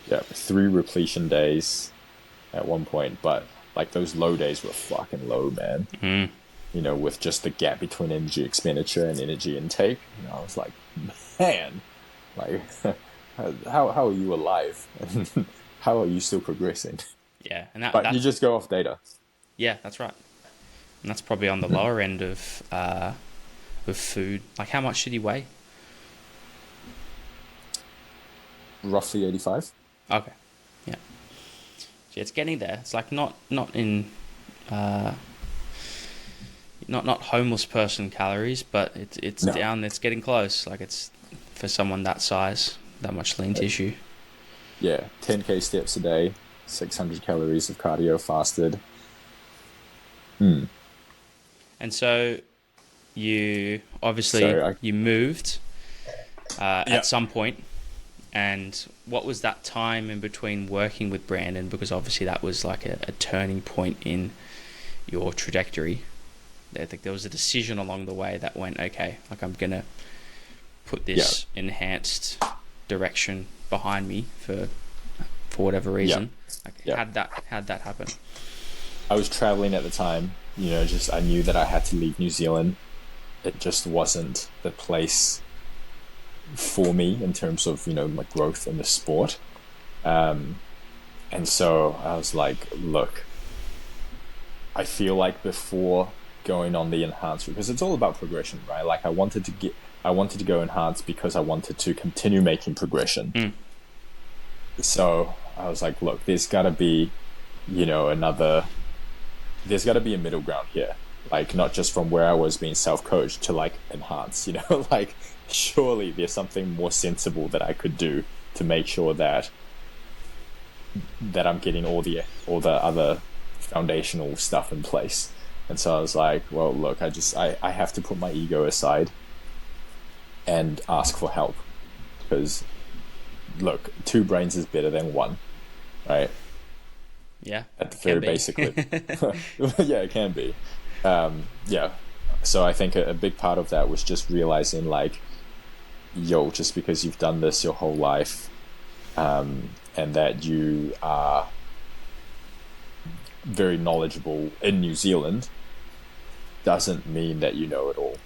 Yeah, 3 repletion days at one point. But, like, those low days were fucking low, man. With just the gap between energy expenditure and energy intake. I was like, man, like, how are you alive? And how are you still progressing? Yeah, but you just go off data. Yeah, that's right. And that's probably on the lower end of food. Like, how much did he weigh? Roughly 85. Okay. It's getting there. It's like not in not homeless person calories, but it's No. down. It's getting close. Like it's for someone that size, that much lean tissue. Yeah, 10K steps a day, 600 calories of cardio fasted. And so you obviously So you moved Yeah. at some point. And what was that time in between working with Brandon? Because obviously that was like a turning point in your trajectory. I think there was a decision along the way that went, okay, like I'm going to put this enhanced direction behind me for whatever reason. How'd that happen? I was traveling at the time, just I knew that I had to leave New Zealand. It just wasn't the place for me in terms of, my growth in the sport. And so I was like, look, I feel like before going on the enhanced, because it's all about progression, right? Like I wanted to go enhanced because I wanted to continue making progression. So I was like, look, there's gotta be, there's gotta be a middle ground here. Like not just from where I was being self-coached to like enhance, like surely there's something more sensible that I could do to make sure that I'm getting all the other foundational stuff in place. And so I was like, well, look, I have to put my ego aside and ask for help, because look, 2 brains is better than 1, right? Yeah, at the very basically. Yeah, it can be. So I think a big part of that was just realizing like, yo, just because you've done this your whole life, and that you are very knowledgeable in New Zealand doesn't mean that you know it all.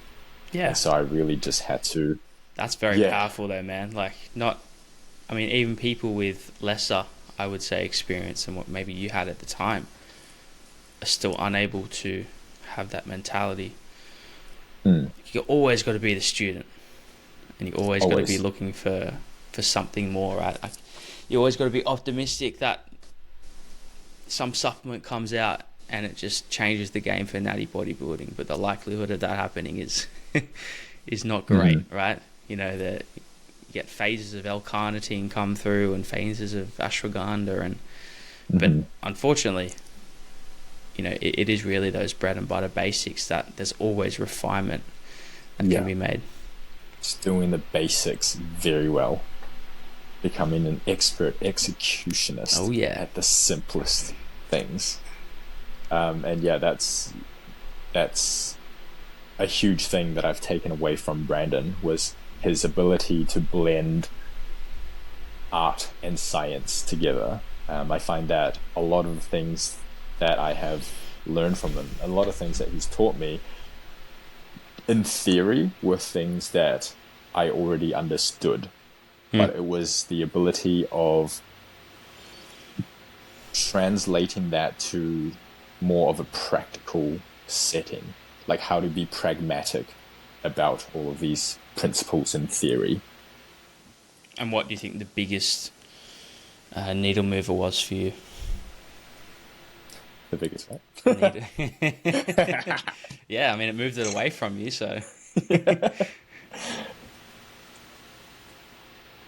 Yeah. And so I really just had to. That's very powerful though, man. Like even people with lesser, I would say, experience than what maybe you had at the time are still unable to have that mentality. You always got to be the student, and you always got to be looking for something more, right? Like, you always got to be optimistic that some supplement comes out and it just changes the game for natty bodybuilding, but the likelihood of that happening is not great, right? You get phases of L-carnitine come through and phases of ashwagandha, but unfortunately, it is really those bread and butter basics that there's always refinement that can be made. Just doing the basics very well, becoming an expert executionist at the simplest things. That's a huge thing that I've taken away from Brandon, was his ability to blend art and science together. I find that a lot of things that I have learned from him, a lot of things that he's taught me in theory were things that I already understood, but it was the ability of translating that to more of a practical setting, like how to be pragmatic about all of these principles in theory. And what do you think the biggest needle mover was for you? The biggest one? Yeah, I mean, it moved it away from you, so.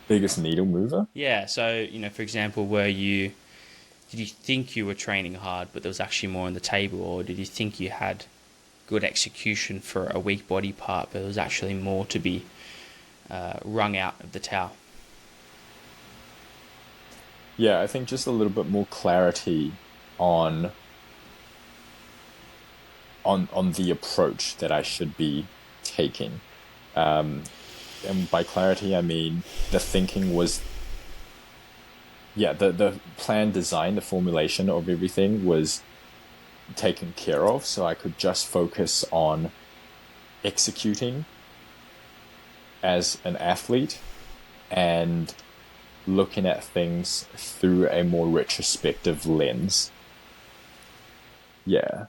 Biggest needle mover? Yeah, so, for example, did you think you were training hard, but there was actually more on the table, or did you think you had good execution for a weak body part, but there was actually more to be wrung out of the towel? Yeah, I think just a little bit more clarity on the approach that I should be taking. And by clarity, I mean the thinking was, the plan design, the formulation of everything was taken care of, so I could just focus on executing as an athlete and looking at things through a more retrospective lens.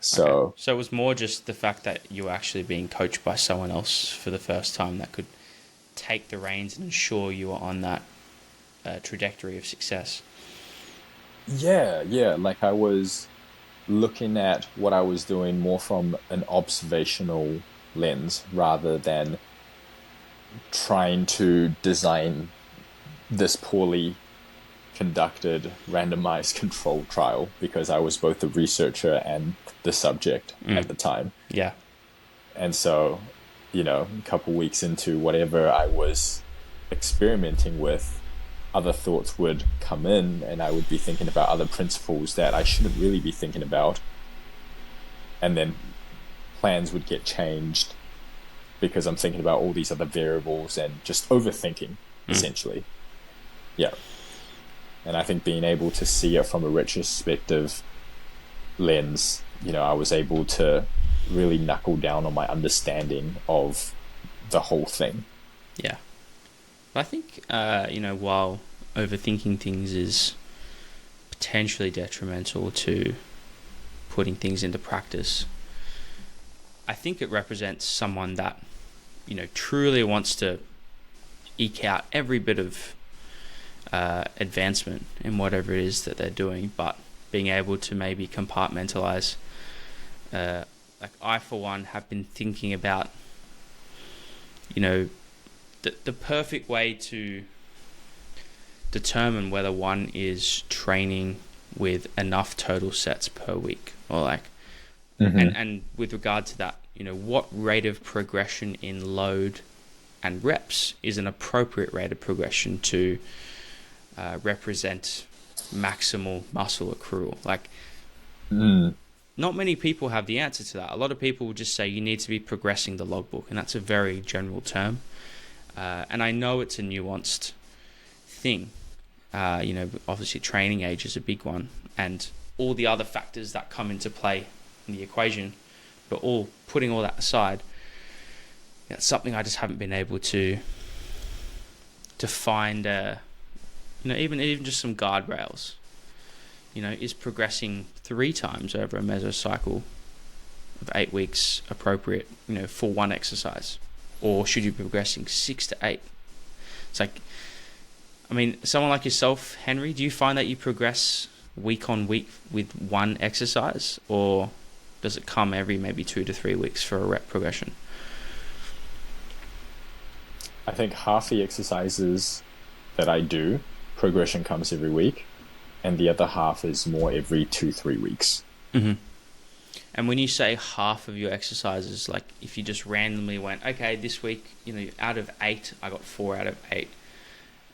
So it was more just the fact that you were actually being coached by someone else for the first time that could take the reins and ensure you were on that trajectory of success. Yeah. Like I was looking at what I was doing more from an observational lens rather than trying to design this poorly conducted randomized controlled trial because I was both the researcher and the subject at the time. Yeah. And so, a couple weeks into whatever I was experimenting with, other thoughts would come in and I would be thinking about other principles that I shouldn't really be thinking about. And then plans would get changed because I'm thinking about all these other variables and just overthinking, essentially. Yeah. And I think being able to see it from a retrospective lens, I was able to really knuckle down on my understanding of the whole thing. Yeah. I think, while overthinking things is potentially detrimental to putting things into practice, I think it represents someone that, truly wants to eke out every bit of advancement in whatever it is that they're doing, but being able to maybe compartmentalize. Like I, for one, have been thinking about, the perfect way to determine whether one is training with enough total sets per week, or like, and with regard to that, what rate of progression in load and reps is an appropriate rate of progression to represent maximal muscle accrual. Like, not many people have the answer to that. A lot of people will just say you need to be progressing the logbook, and that's a very general term. And I know it's a nuanced thing. Obviously training age is a big one, and all the other factors that come into play in the equation. But putting all that aside, that's something I just haven't been able to find. Even just some guardrails. Is progressing 3 times over a mesocycle of 8 weeks appropriate? For one exercise, or should you be progressing 6 to 8? It's like, someone like yourself, Henry, do you find that you progress week on week with one exercise, or does it come every maybe 2 to 3 weeks for a rep progression? I think half the exercises that I do, progression comes every week, and the other half is more every 2-3 weeks. And when you say half of your exercises, like if you just randomly went, okay, this week, out of 8, I got 4 out of 8.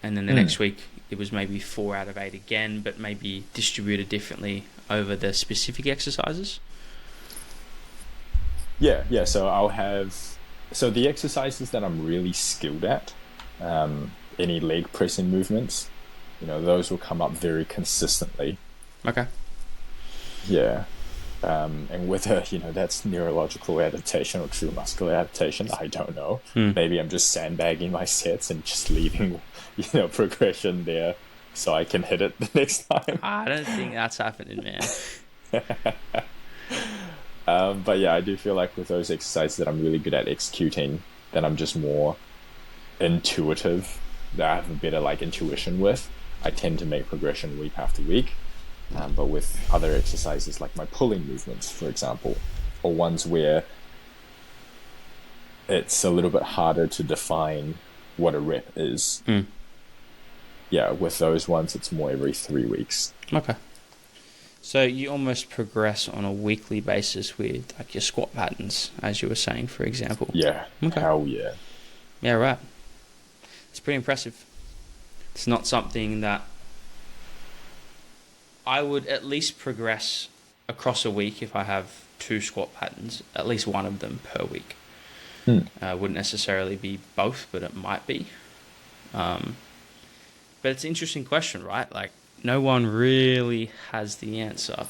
And then the next week, it was maybe 4 out of 8 again, but maybe distributed differently over the specific exercises? Yeah. So the exercises that I'm really skilled at, any leg pressing movements, those will come up very consistently. Okay. Yeah. And whether, that's neurological adaptation or true muscular adaptation, I don't know. Maybe I'm just sandbagging my sets and just leaving, progression there so I can hit it the next time. I don't think that's happening, man. But yeah, I do feel like with those exercises that I'm really good at executing, that I'm just more intuitive, that I have a better intuition with, I tend to make progression week after week. But with other exercises like my pulling movements, for example, or ones where it's a little bit harder to define what a rep is. Yeah, with those ones, it's more every 3 weeks. Okay. So you almost progress on a weekly basis with your squat patterns, as you were saying, for example. Yeah. Okay. Hell yeah. Yeah, right. It's pretty impressive. It's not something that I would at least progress across a week if I have 2 squat patterns, at least one of them per week. Wouldn't necessarily be both, but it might be. But it's an interesting question, right? Like, no one really has the answer.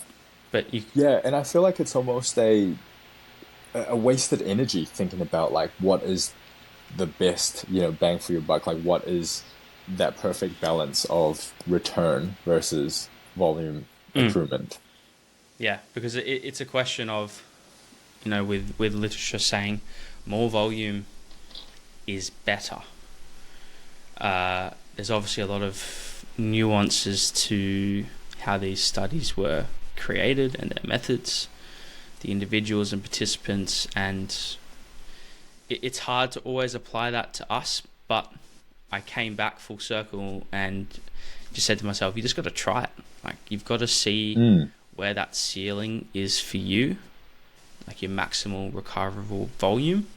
But Yeah, and I feel like it's almost a wasted energy thinking about what is the best, bang for your buck. Like, what is that perfect balance of return versus volume improvement? Yeah, because it's a question of, with literature saying more volume is better. There's obviously a lot of nuances to how these studies were created and their methods, the individuals and participants, and it's hard to always apply that to us, but I came back full circle and just said to myself, you just got to try it. Like, you've got to see where that ceiling is for you, like your maximal recoverable volume.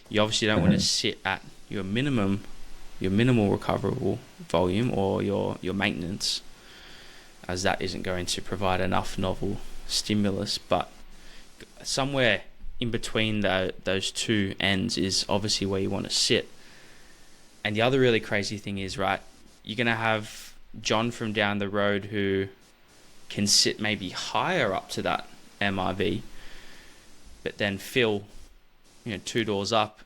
You obviously don't want to sit at your minimal recoverable volume or your maintenance, as that isn't going to provide enough novel stimulus. But somewhere in between those two ends is obviously where you want to sit. And the other really crazy thing is, right, you're going to have John from down the road who can sit maybe higher up to that MRV, but then Phil, 2 doors up,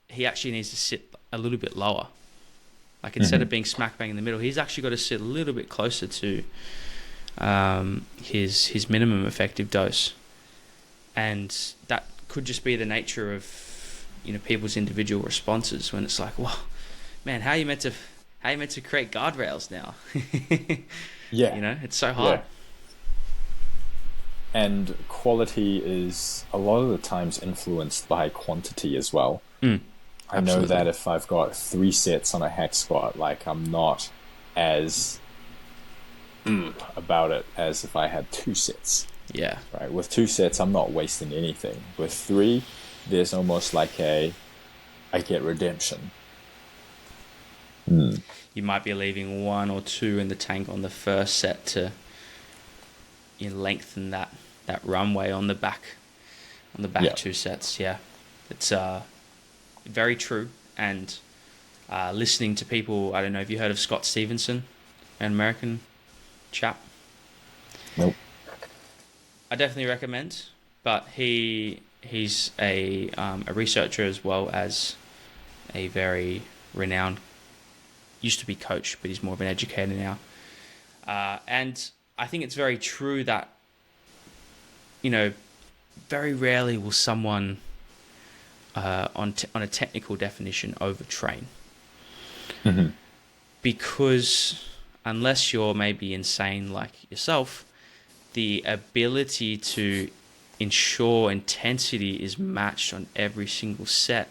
he actually needs to sit a little bit lower. Like, instead of being smack bang in the middle, he's actually got to sit a little bit closer to his minimum effective dose. And that could just be the nature of people's individual responses, when it's like, well, man, how are you meant to create guardrails now? Yeah. It's so hard. Yeah. And quality is a lot of the times influenced by quantity as well. I know that if I've got 3 sets on a hack squat, like, I'm not as about it as if I had 2 sets. Yeah. Right. With 2 sets, I'm not wasting anything. With 3, there's almost like I get redemption. You might be leaving 1 or 2 in the tank on the first set to lengthen that runway on the back 2 sets. Yeah, it's very true. And listening to people, I don't know if you heard of Scott Stevenson, an American chap. Nope. I definitely recommend, but he's a researcher as well as a very renowned, used to be coach, but he's more of an educator now. And I think it's very true that, very rarely will someone on a technical definition overtrain. Because unless you're maybe insane like yourself, the ability to ensure intensity is matched on every single set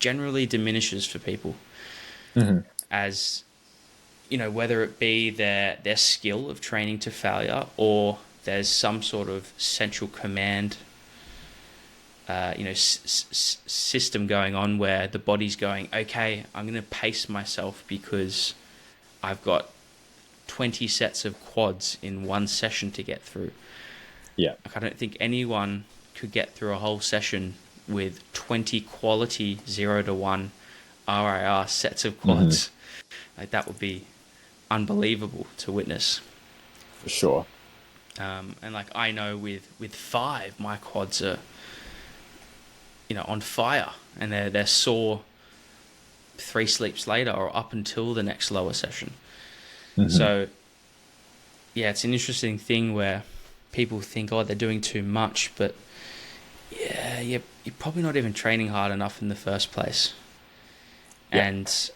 generally diminishes for people. As whether it be their skill of training to failure, or there's some sort of central command system going on where the body's going, okay, I'm going to pace myself because I've got 20 sets of quads in one session to get through. Yeah. Like, I don't think anyone could get through a whole session with 20 quality 0 to 1 RIR sets of quads. Like, that would be unbelievable to witness. For sure. And like, I know with 5, my quads are on fire, and they're sore 3 sleeps later or up until the next lower session. So yeah, it's an interesting thing where people think, oh, they're doing too much, but yeah, you're probably not even training hard enough in the first place. Yeah. And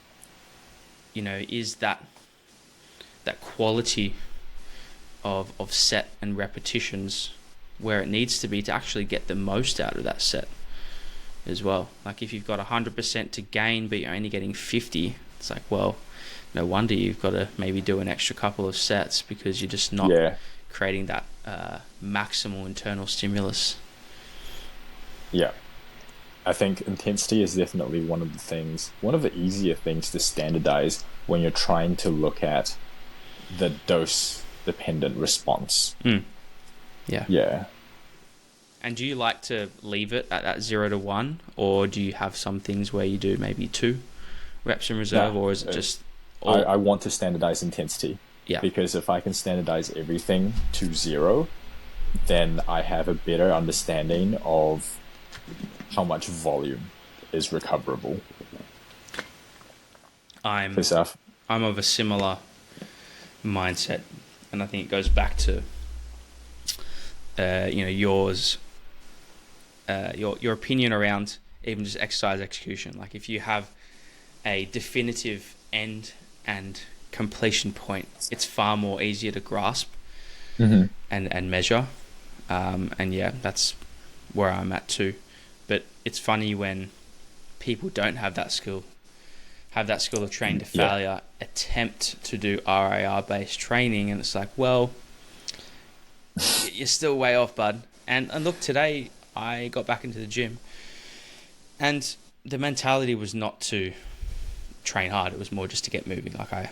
is that quality of set and repetitions where it needs to be to actually get the most out of that set as well. Like, if you've got 100% to gain but you're only getting 50, it's like, well, no wonder you've got to maybe do an extra couple of sets, because you're just not creating that maximal internal stimulus. Yeah. I think intensity is definitely one of the easier things to standardize when you're trying to look at the dose dependent response. Yeah. And do you like to leave it at that 0 to 1, or do you have some things where you do maybe 2 reps in reserve, or is it just I want to standardize intensity. Yeah. Because if I can standardize everything to 0, then I have a better understanding of how much volume is recoverable. I'm of a similar mindset, and I think it goes back to your opinion around even just exercise execution. Like, if you have a definitive end and completion point, it's far more easier to grasp Mm-hmm. and measure. And yeah, that's where I'm at too. But it's funny when people don't have that skill of training to failure, attempt to do RIR based training, and it's like, well, you're still way off, bud. And look, today I got back into the gym, and the mentality was not to train hard. It was more just to get moving. Like I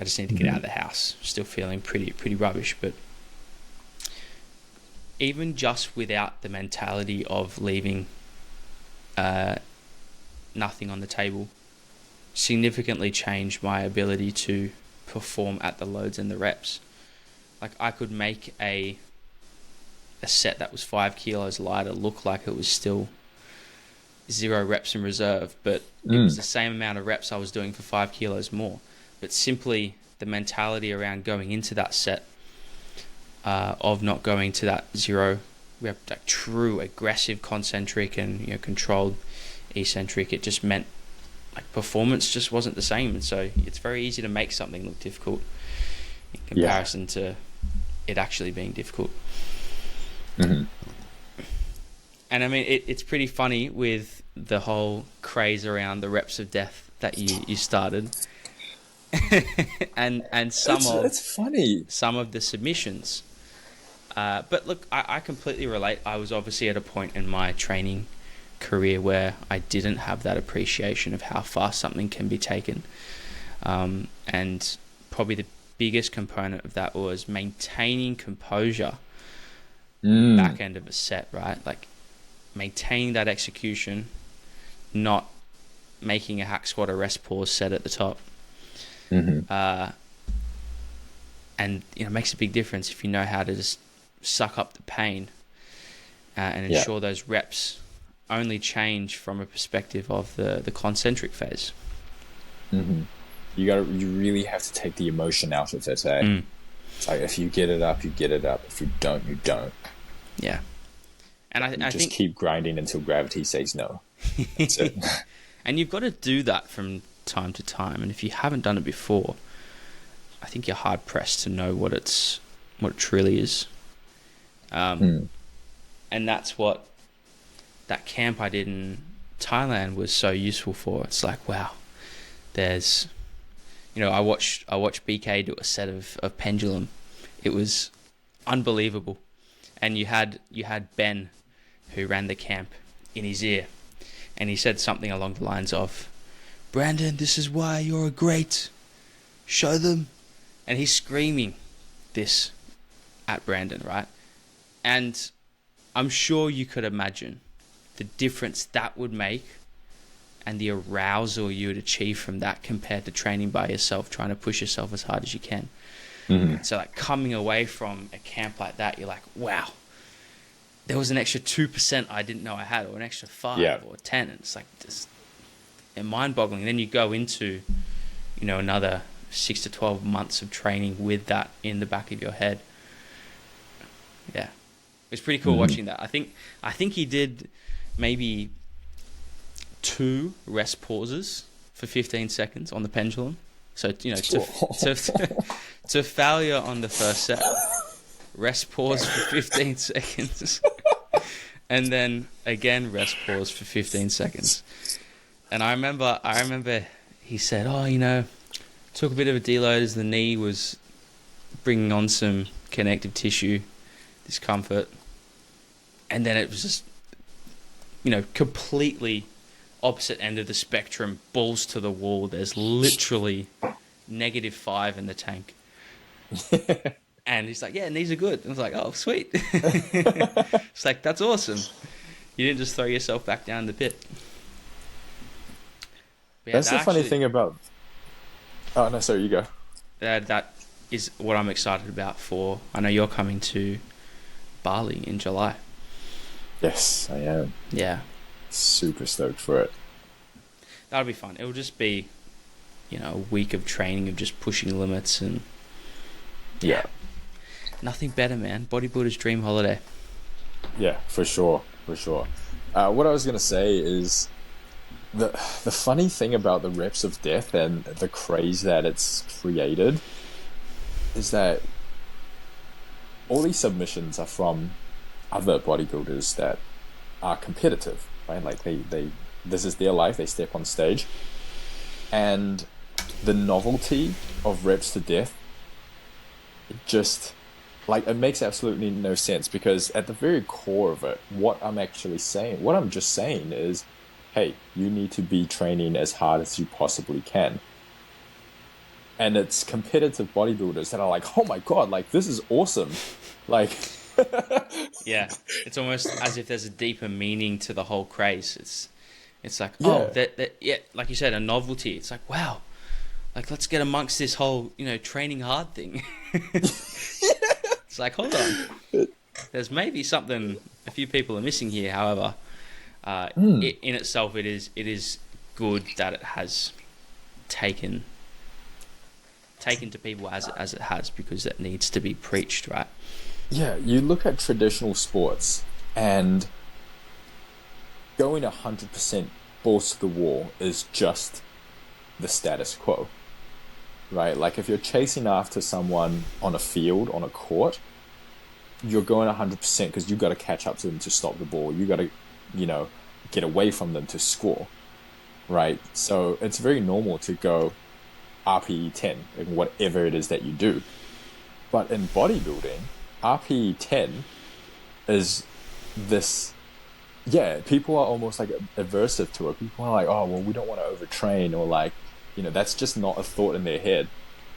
just need to get out of the house. Still feeling pretty rubbish, but even just without the mentality of leaving nothing on the table, significantly changed my ability to perform at the loads and the reps. Like I could make a set that was 5 kilos lighter look like it was still 0 reps in reserve, but it was the same amount of reps I was doing for 5 kilos more. But simply the mentality around going into that set of not going to that 0 rep, like true aggressive concentric and controlled eccentric, it just meant like performance just wasn't the same. And so it's very easy to make something look difficult in comparison to it actually being difficult. Mm-hmm. And I mean, it's pretty funny with the whole craze around the reps of death that you started, and it's funny. Some of the submissions. But look, I completely relate. I was obviously at a point in my training career where I didn't have that appreciation of how fast something can be taken, and probably the biggest component of that was maintaining composure back end of a set, right? Like maintaining that execution, not making a hack squat or rest pause set at the top. And it makes a big difference if you know how to just suck up the pain and ensure those reps only change from a perspective of the concentric phase. You really have to take the emotion out of it, eh? It's like if you get it up, you get it up. If you don't, you don't. Yeah. And I think keep grinding until gravity says no. That's it. And you've got to do that from time to time. And if you haven't done it before, I think you're hard pressed to know what it truly is. And that's what that camp I did in Thailand was so useful for. It's like, wow, there's, I watched BK do a set of pendulum. It was unbelievable. And you had Ben, who ran the camp, in his ear, and he said something along the lines of, "Brandon, this is why you're a great. Show them." And he's screaming this at Brandon, right? And I'm sure you could imagine the difference that would make and the arousal you would achieve from that compared to training by yourself, trying to push yourself as hard as you can. So like coming away from a camp like that, you're like, wow, there was an extra 2% I didn't know I had, or an extra 5 or 10. And it's like just mind-boggling. And then you go into, another 6 to 12 months of training with that in the back of your head. Yeah, it's pretty cool watching that. I think he did maybe 2 rest pauses for 15 seconds on the pendulum. So to failure on the first set, rest pause for 15 seconds, and then again rest pause for 15 seconds. And I remember he said, took a bit of a deload as the knee was bringing on some connective tissue discomfort, and then it was just completely opposite end of the spectrum, balls to the wall. There's literally -5 in the tank. And he's like, yeah, knees are good. And I was like, oh, sweet. It's like, that's awesome. You didn't just throw yourself back down the pit. Yeah, that's the funny thing about... Oh, no, sorry, you go. That is what I'm excited about for... I know you're coming to Bali in July. Yes, I am. Yeah. Super stoked for it. That'll be fun. It'll just be, a week of training of just pushing limits and... Yeah. Nothing better, man. Bodybuilder's dream holiday. Yeah, for sure. What I was going to say is the funny thing about the reps of death and the craze that it's created is that all these submissions are from other bodybuilders that are competitive, right? Like they this is their life. They step on stage, and the novelty of reps to death, just like, it makes absolutely no sense, because at the very core of it, what I'm just saying is, hey, you need to be training as hard as you possibly can. And it's competitive bodybuilders that are like, oh my God, like, this is awesome. Like, Yeah, it's almost as if there's a deeper meaning to the whole craze. It's like, oh, yeah, that yeah, like you said, a novelty. It's like, wow, like let's get amongst this whole, training hard thing. It's like, hold on, there's maybe something a few people are missing here. However, in itself, it is good that it has taken to people as it has, because it needs to be preached, right? yeah, you look at traditional sports, and going 100% balls to the wall is just the status quo, right? Like, if you're chasing after someone on a field, on a court, you're going 100% because you got to catch up to them to stop the ball. You got to, get away from them to score, right? So it's very normal to go RPE 10 in whatever it is that you do. But in bodybuilding, RPE 10 is this, yeah, people are almost like aversive to it. People are like, oh, well, we don't want to overtrain, or like, that's just not a thought in their head.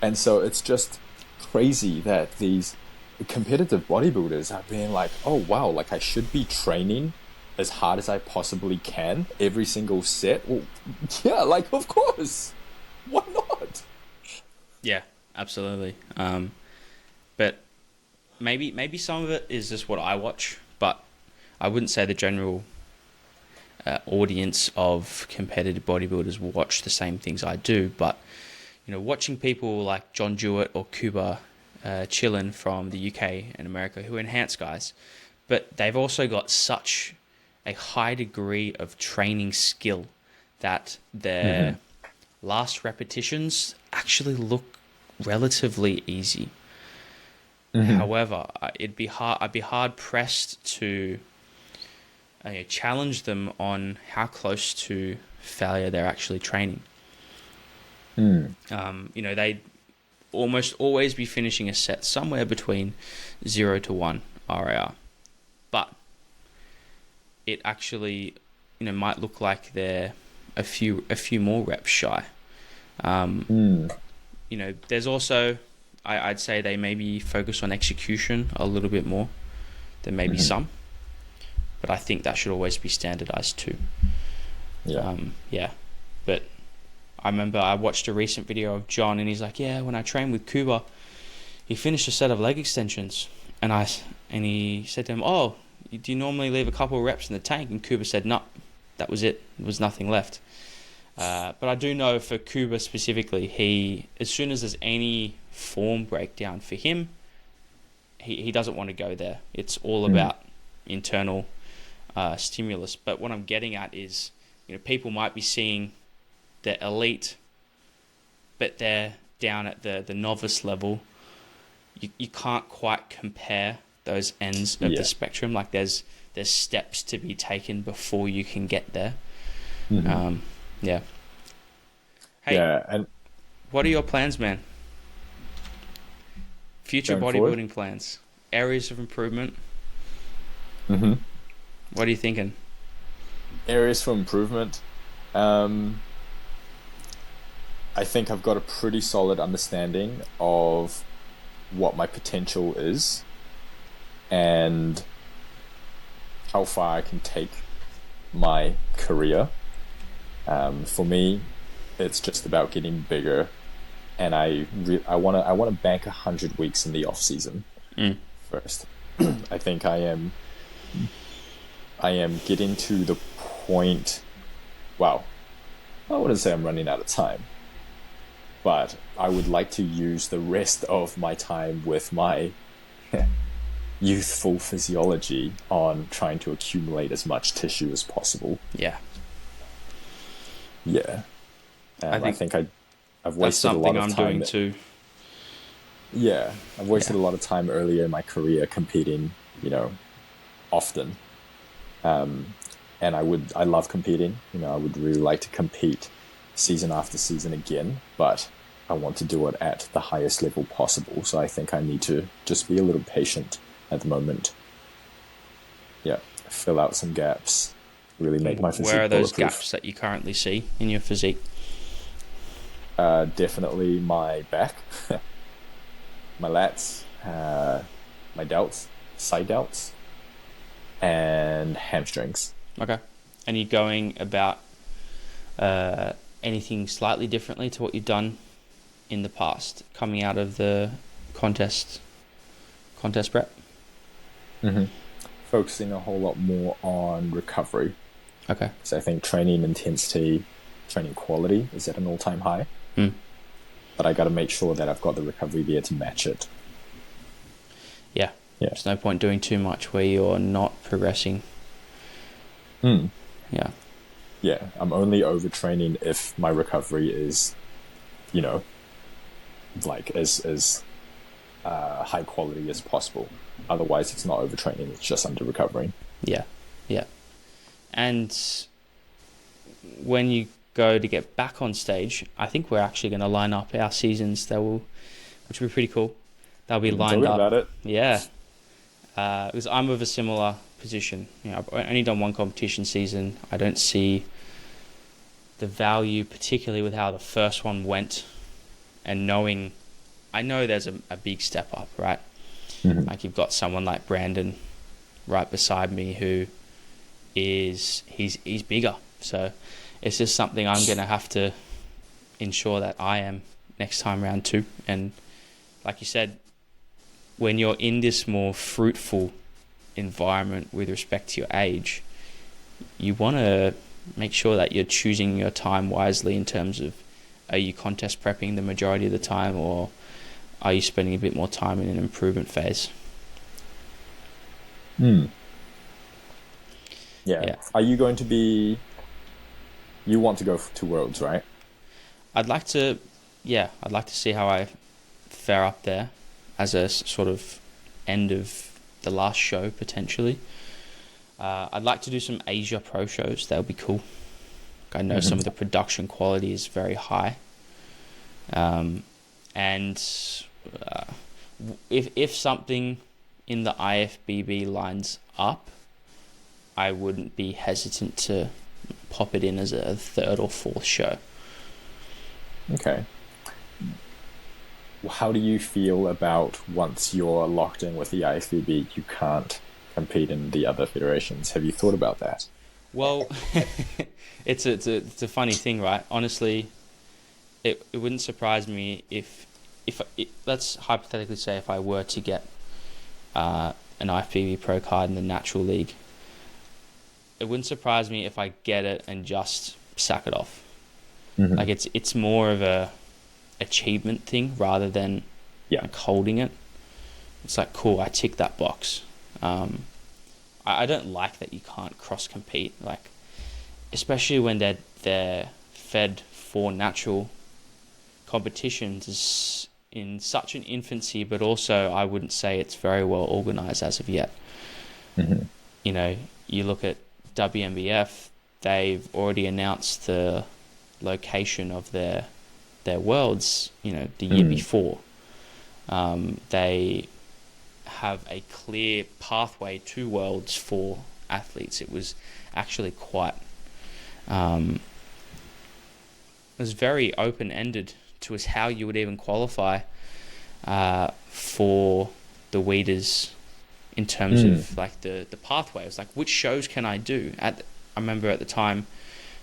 And so it's just crazy that these competitive bodybuilders are being like, oh, wow, like, I should be training as hard as I possibly can every single set. Well, yeah, like, of course. Why not? Yeah, absolutely. But maybe some of it is just what I watch, but I wouldn't say the general audience of competitive bodybuilders will watch the same things I do. But watching people like John Jewett or Cuba Chillin from the UK and America, who are enhanced guys, but they've also got such a high degree of training skill that their last repetitions actually look relatively easy. However, I'd be hard pressed to challenge them on how close to failure they're actually training. They'd almost always be finishing a set somewhere between 0 to 1 RAR, but it actually might look like they're a few more reps shy. There's also, I'd say, they maybe focus on execution a little bit more than maybe some, but I think that should always be standardized too. Yeah. But I remember I watched a recent video of John, and he's like, yeah, when I trained with Cuba, he finished a set of leg extensions, and he said to him, oh, do you normally leave a couple of reps in the tank? And Cuba said, no, that was it. There was nothing left. But I do know for Cuba specifically, he, as soon as there's any form breakdown for him, he doesn't want to go there. It's all about internal stimulus. But what I'm getting at is, people might be seeing the elite, but they're down at the novice level. You can't quite compare those ends of the spectrum. Like, there's steps to be taken before you can get there. Yeah. Hey, and what are your plans, man? Future bodybuilding plans, areas of improvement. What are you thinking? Areas for improvement. I think I've got a pretty solid understanding of what my potential is and how far I can take my career. For me, it's just about getting bigger, and I want to bank 100 weeks in the off season first. I think I am getting to the point. Wow, I wouldn't say I'm running out of time, but I would like to use the rest of my time with my youthful physiology on trying to accumulate as much tissue as possible. Yeah. I think I've wasted a lot of time. That's something I'm doing too. Yeah, I've wasted Yeah. a lot of time earlier in my career competing, often. And I love competing. I would really like to compete season after season again, but I want to do it at the highest level possible. So I think I need to just be a little patient at the moment. Yeah, fill out some gaps, really make my Where are physique those bulletproof. gaps that you currently see in your physique? Definitely my back, my lats, my delts, side delts, and hamstrings. Okay. And you going about anything slightly differently to what you've done in the past, coming out of the contest prep? Mm-hmm. Focusing a whole lot more on recovery. Okay. So I think training intensity, training quality is at an all-time high. Mm. But I got to make sure that I've got the recovery there to match it. Yeah. Yeah. There's no point doing too much where you're not progressing. Mm. Yeah. Yeah. I'm only overtraining if my recovery is, like as high quality as possible. Otherwise, it's not overtraining. It's just under recovering. Yeah. Yeah. And when you go to get back on stage, I think we're actually going to line up our seasons. Which will be pretty cool. They'll be We've been lined talking up. about it. Yeah. Because I'm of a similar position. I've only done one competition season. I don't see the value, particularly with how the first one went, and I know there's a big step up, right? Mm-hmm. Like you've got someone like Brandon right beside me who he's bigger. So it's just something I'm going to have to ensure that I am next time round too. And like you said, when you're in this more fruitful environment with respect to your age, you want to make sure that you're choosing your time wisely in terms of, are you contest prepping the majority of the time, or are you spending a bit more time in an improvement phase? Mm. Yeah. Yeah. Are you going to be... You want to go to Worlds, right? I'd like to see how I fare up there as a sort of end of the last show, potentially. I'd like to do some Asia Pro shows. That would be cool. I know some of the production quality is very high. And if something in the IFBB lines up, I wouldn't be hesitant to pop it in as a third or fourth show. Okay. How do you feel about once you're locked in with the IFBB, you can't compete in the other federations? Have you thought about that? Well, it's a funny thing, right? Honestly, it wouldn't surprise me if let's hypothetically say if I were to get an IFBB Pro card in the Natural League, it wouldn't surprise me if I get it and just sack it off. Mm-hmm. Like it's more of a achievement thing rather than like holding it. It's like, cool, I tick that box. I don't like that you can't cross compete, like especially when they're fed for natural competitions is in such an infancy, but also I wouldn't say it's very well organized as of yet. Mm-hmm. You look at WMBF, they've already announced the location of their worlds, the year before. They have a clear pathway to worlds for athletes. It was actually quite it was very open-ended to us how you would even qualify for the Weeders in terms of like the pathway. It was like, which shows can I do? I remember at the time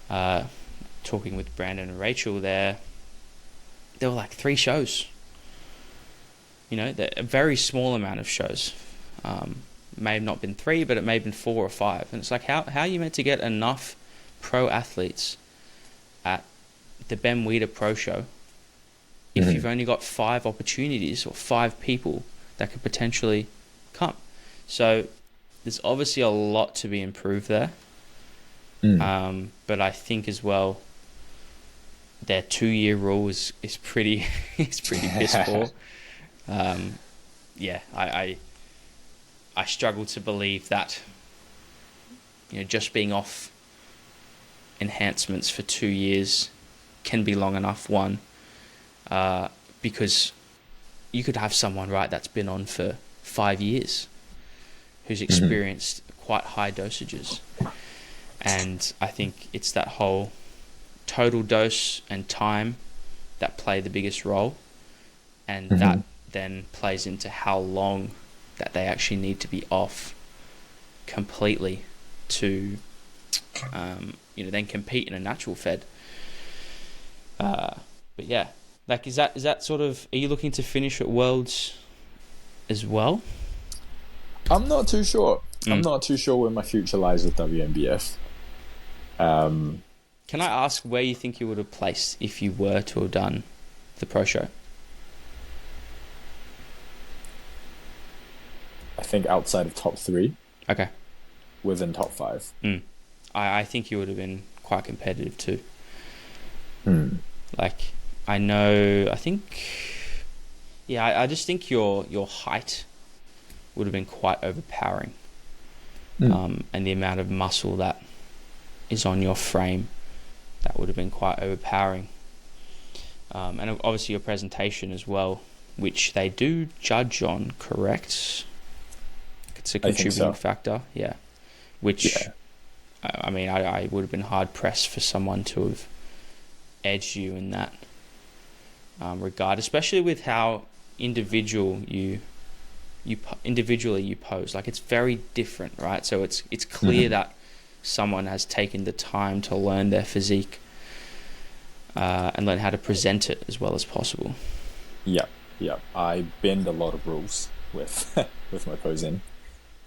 talking with Brandon and Rachel there were like 3 shows. A very small amount of shows. May have not been 3, but it may have been 4 or 5. And it's like, how are you meant to get enough pro athletes at the Ben Weider Pro Show if you've only got 5 opportunities or 5 people that could potentially come? So there's obviously a lot to be improved there. But I think as well, their 2-year rule is pretty piss poor. Yeah, I struggle to believe that, just being off enhancements for 2 years can be long enough. One, because you could have someone, right, that's been on for 5 years, who's experienced quite high dosages. And I think it's that whole total dose and time that play the biggest role. And that then plays into how long that they actually need to be off completely to, then compete in a natural fed. But yeah, like, is that sort of, are you looking to finish at Worlds as well? I'm not too sure. I'm not too sure where my future lies with WNBF. Can I ask where you think you would have placed if you were to have done the pro show? I think outside of top 3. Okay. Within top 5. I think you would have been quite competitive too. Like, I just think your height would have been quite overpowering. And the amount of muscle that is on your frame, that would have been quite overpowering. And obviously your presentation as well, which they do judge on, correct? It's a contributing factor, yeah. Which, yeah. I would have been hard pressed for someone to have edged you in that regard, especially with how individually you pose. Like, it's very different, right? So it's clear that someone has taken the time to learn their physique and learn how to present it as well as possible. Yeah. I bend a lot of rules with with my posing.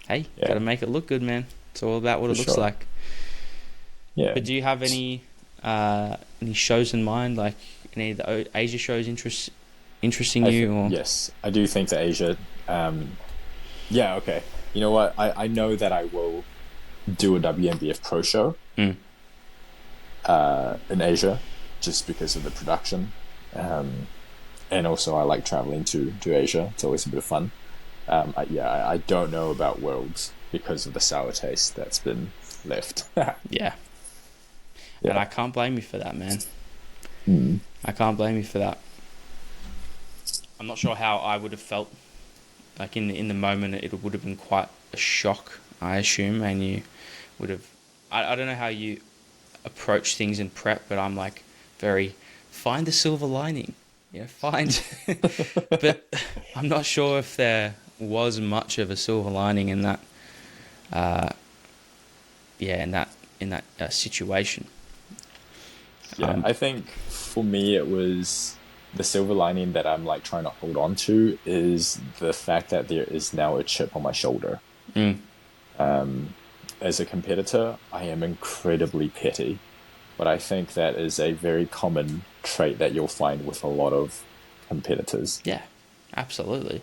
Hey, gotta make it look good, man. It's all about what it looks like. Yeah. But do you have any shows in mind, like any of the Asia shows interesting you? Or? Yes, I do think that Asia. Yeah, okay. You know what? I know that I will do a WNBF pro show in Asia, just because of the production, and also I like traveling to Asia. It's always a bit of fun. I don't know about Worlds because of the sour taste that's been left. Yeah. And I can't blame you for that, man. I can't blame you for that. I'm not sure how I would have felt. Like, in the moment, it would have been quite a shock, I assume, and you would have... I don't know how you approach things in prep, but I'm like find the silver lining. Find... But I'm not sure if there was much of a silver lining in that... in that situation. Yeah, I think for me it was the silver lining that I'm like trying to hold on to is the fact that there is now a chip on my shoulder. As a competitor, I am incredibly petty, but I think that is a very common trait that you'll find with a lot of competitors. Yeah, absolutely.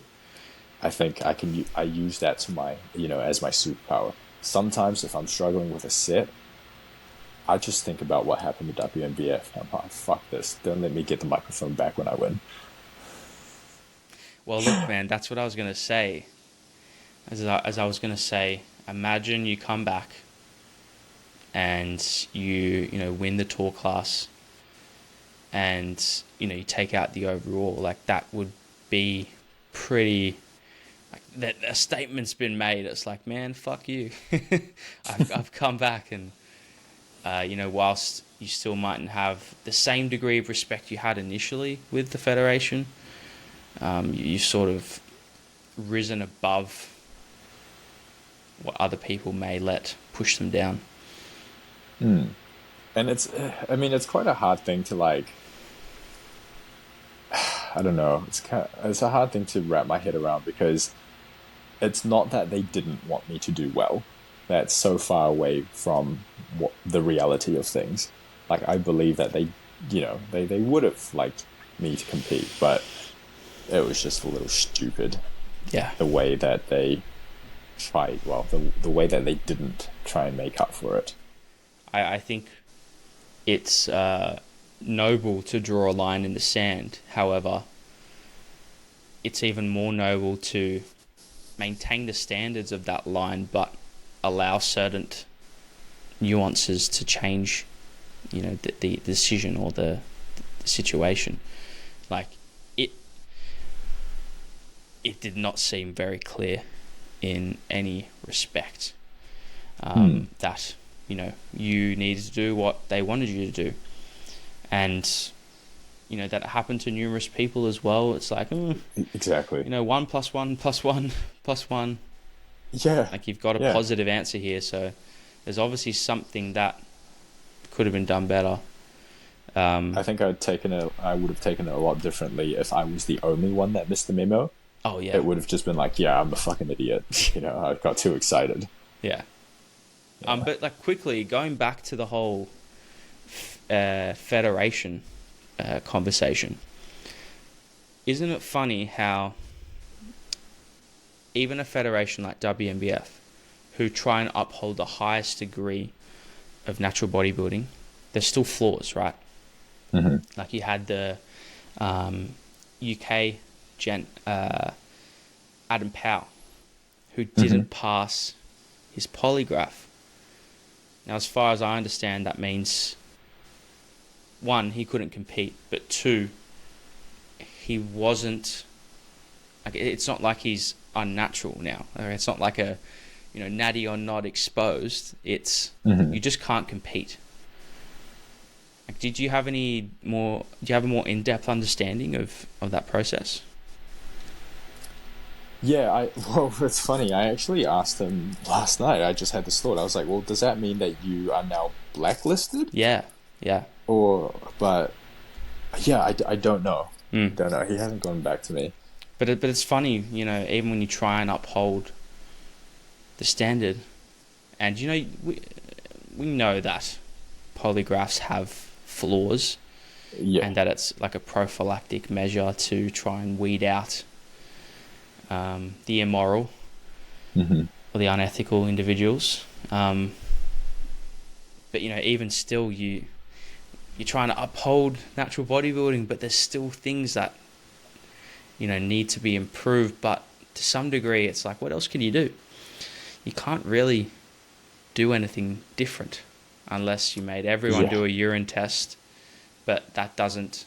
I think I use that to my, as my superpower. Sometimes if I'm struggling with a set, I just think about what happened to WNBF. I'm like, fuck this. Don't let me get the microphone back when I win. Well, look, man, that's what I was going to say. As I was going to say, imagine you come back and you win the tour class and, you take out the overall. Like, that would be pretty... Like, that a statement's been made. It's like, man, fuck you. I've come back and... whilst you still mightn't have the same degree of respect you had initially with the Federation, you sort of risen above what other people may let push them down. And it's quite a hard thing to like, I don't know, it's a hard thing to wrap my head around because it's not that they didn't want me to do well. That's so far away from what the reality of things. Like, I believe that they would have liked me to compete, but it was just a little stupid. Yeah. The way that they tried, the way that they didn't try and make up for it. I think it's noble to draw a line in the sand. However, it's even more noble to maintain the standards of that line, but allow certain nuances to change, the decision or the situation. Like it did not seem very clear in any respect that you needed to do what they wanted you to do, and that happened to numerous people as well. It's like exactly. 1 + 1 + 1 + 1. Yeah. Like you've got a positive answer here, so there's obviously something that could have been done better. I think I would have taken it a lot differently if I was the only one that missed the memo. Oh yeah. It would have just been like, yeah, I'm a fucking idiot. I got too excited. Yeah. But like quickly going back to the whole federation conversation, isn't it funny how even a federation like WNBF, who try and uphold the highest degree of natural bodybuilding, there's still flaws, right? Mm-hmm. Like you had the UK gent Adam Powell, who didn't pass his polygraph. Now, as far as I understand, that means 1, he couldn't compete, but 2, he wasn't. Like, it's not like he's unnatural now. It's not like a, natty or not exposed. It's you just can't compete. Like, do you have a more in-depth understanding of that process? Yeah, it's funny. I actually asked him last night. I just had this thought. I was like, well, does that mean that you are now blacklisted? Yeah. But yeah, I don't know. Don't know. He hasn't gone back to me. But it's funny, even when you try and uphold the standard, and we know that polygraphs have flaws, and that it's like a prophylactic measure to try and weed out the immoral or the unethical individuals. But even still, you're trying to uphold natural bodybuilding, but there's still things that need to be improved. But to some degree, it's like, what else can you do? You can't really do anything different unless you made everyone do a urine test, but that doesn't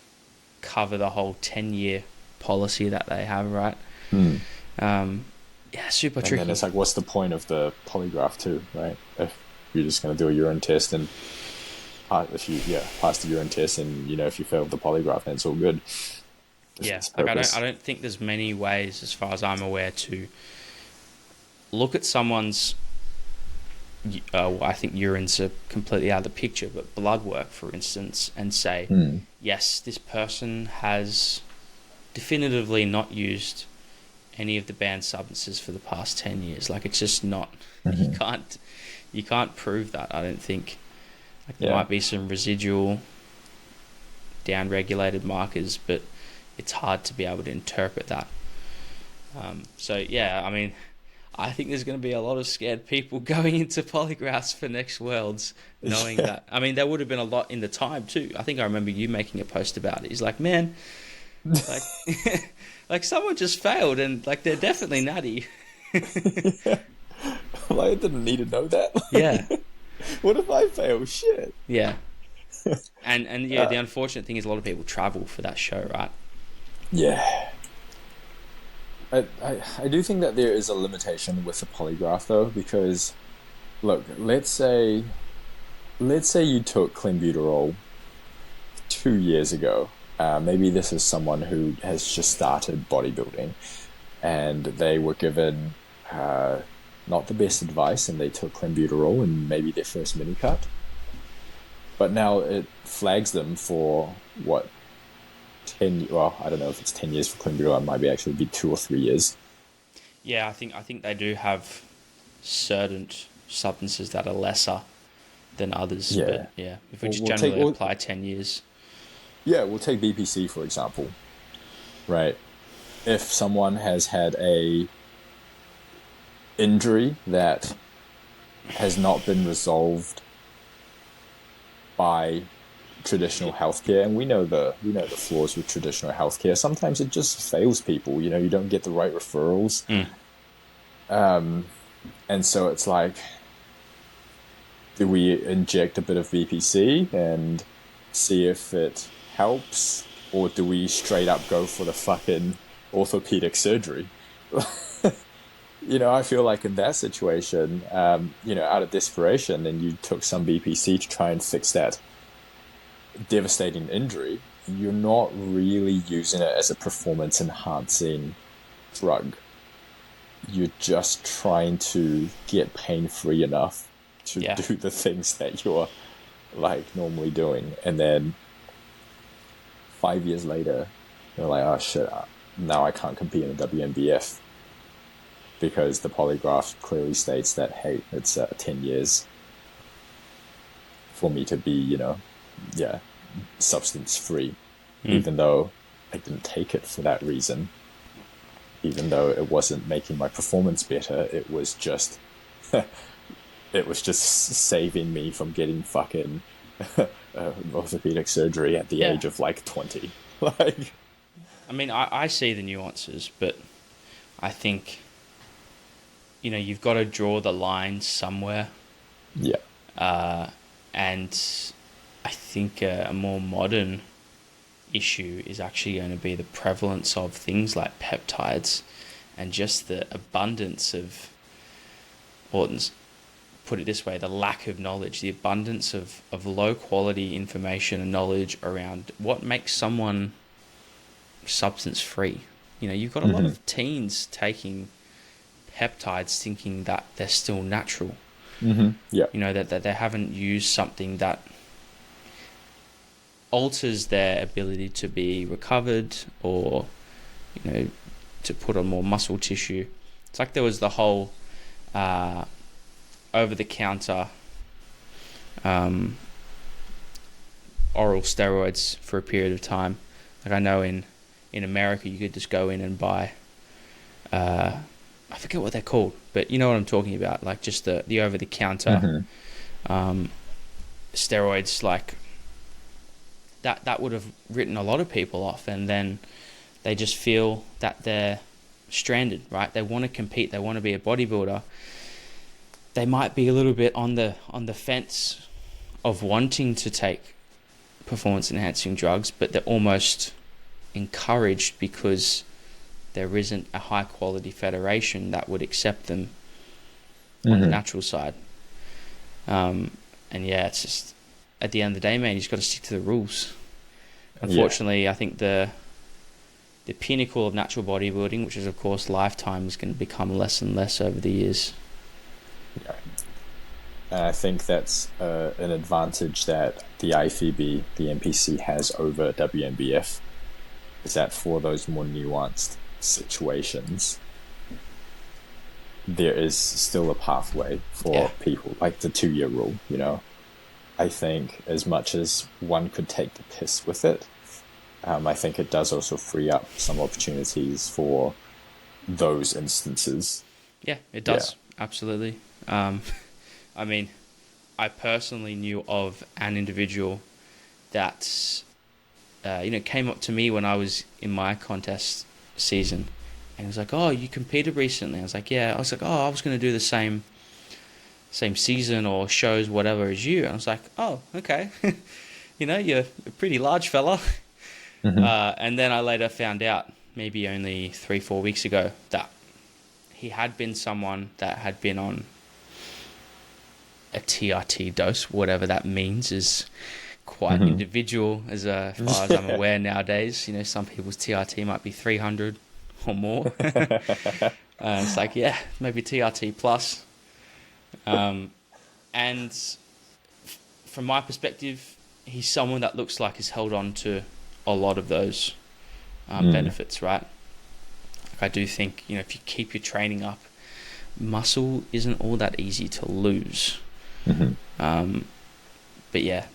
cover the whole 10-year policy that they have, right? Super tricky. And then it's like, what's the point of the polygraph too, right? If you're just going to do a urine test, and if you pass the urine test, and if you failed the polygraph, then it's all good. Like I don't think there's many ways, as far as I'm aware, to look at someone's. I think urines are completely out of the picture, but blood work, for instance, and say, yes, this person has definitively not used any of the banned substances for the past 10 years. Like, it's just not. You can't prove that, I don't think. Like, there might be some residual down-regulated markers, but it's hard to be able to interpret that. I think there's going to be a lot of scared people going into polygraphs for next Worlds, knowing that. I mean, there would have been a lot in the time too. I think I remember you making a post about it. He's like, man, like, like someone just failed, and like they're definitely natty. Well, I didn't need to know that. Yeah. What if I fail? Shit. Yeah. And the unfortunate thing is a lot of people travel for that show, right? Yeah. I do think that there is a limitation with the polygraph though, because look, let's say you took clenbuterol 2 years ago. Maybe this is someone who has just started bodybuilding, and they were given not the best advice, and they took clenbuterol in maybe their first mini cut. But now it flags them for what? 10. Well, I don't know if it's 10 years for clenbuterol. It might be actually be 2 or 3 years. Yeah, I think they do have certain substances that are lesser than others. Yeah. But yeah, if we just generally apply 10 years. Yeah, we'll take BPC for example. Right. If someone has had a injury that has not been resolved by traditional healthcare, and we know the flaws with traditional healthcare. Sometimes it just fails people. You know, you don't get the right referrals, and so it's like, do we inject a bit of VPC and see if it helps, or do we straight up go for the fucking orthopedic surgery? You know, I feel like in that situation, you know, out of desperation, then you took some BPC to try and fix that devastating injury. You're not really using it as a performance enhancing drug. You're just trying to get pain free enough to do the things that you're like normally doing. And then 5 years later, you're like, oh shit, now I can't compete in the WNBF. Because the polygraph clearly states that, hey, it's 10 years for me to be, you know, substance free, even though I didn't take it for that reason, even though it wasn't making my performance better. It was just, saving me from getting fucking orthopedic surgery at the age of like 20. Like, I mean, I see the nuances, but I think, you know, you've got to draw the line somewhere. Yeah. And I think a more modern issue is actually going to be the prevalence of things like peptides and just the abundance of, or put it this way, the lack of knowledge, the abundance of low quality information and knowledge around what makes someone substance free. You know, you've got a lot of teens taking peptides thinking that they're still natural. You know, that they haven't used something that alters their ability to be recovered or, you know, to put on more muscle tissue. It's like there was the whole over-the-counter oral steroids for a period of time. Like I know in America you could just go in and buy I forget what they're called, but you know what I'm talking about, like just the over-the-counter steroids, like that would have written a lot of people off, and then they just feel that they're stranded, right? They want to compete, they want to be a bodybuilder. They might be a little bit on the fence of wanting to take performance-enhancing drugs, but they're almost encouraged because there isn't a high-quality federation that would accept them on the natural side. And yeah, it's just, at the end of the day, man, you just got to stick to the rules. Unfortunately, I think the pinnacle of natural bodybuilding, which is, of course, lifetime, is going to become less and less over the years. Yeah. And I think that's an advantage that the IFBB, the NPC, has over WNBF, is that for those more nuanced situations, there is still a pathway for people, like the 2-year rule, you know. I think as much as one could take the piss with it, I think it does also free up some opportunities for those instances. Yeah, it does. Absolutely. I mean, I personally knew of an individual that, you know, came up to me when I was in my contest season, and he was like, "Oh, you competed recently?" I was like, "Yeah." I was like, "Oh, I was going to do the same season or shows, whatever, as you." And I was like, "Oh, okay." You know, you're a pretty large fella. And then I later found out, maybe only 3-4 weeks ago, that he had been someone that had been on a TRT dose, whatever that means, is quite individual as far as I'm aware nowadays. You know, some people's TRT might be 300 or more. It's like, yeah, maybe TRT plus. And from my perspective, he's someone that looks like he's held on to a lot of those benefits, right? Like I do think, you know, if you keep your training up, muscle isn't all that easy to lose. But yeah,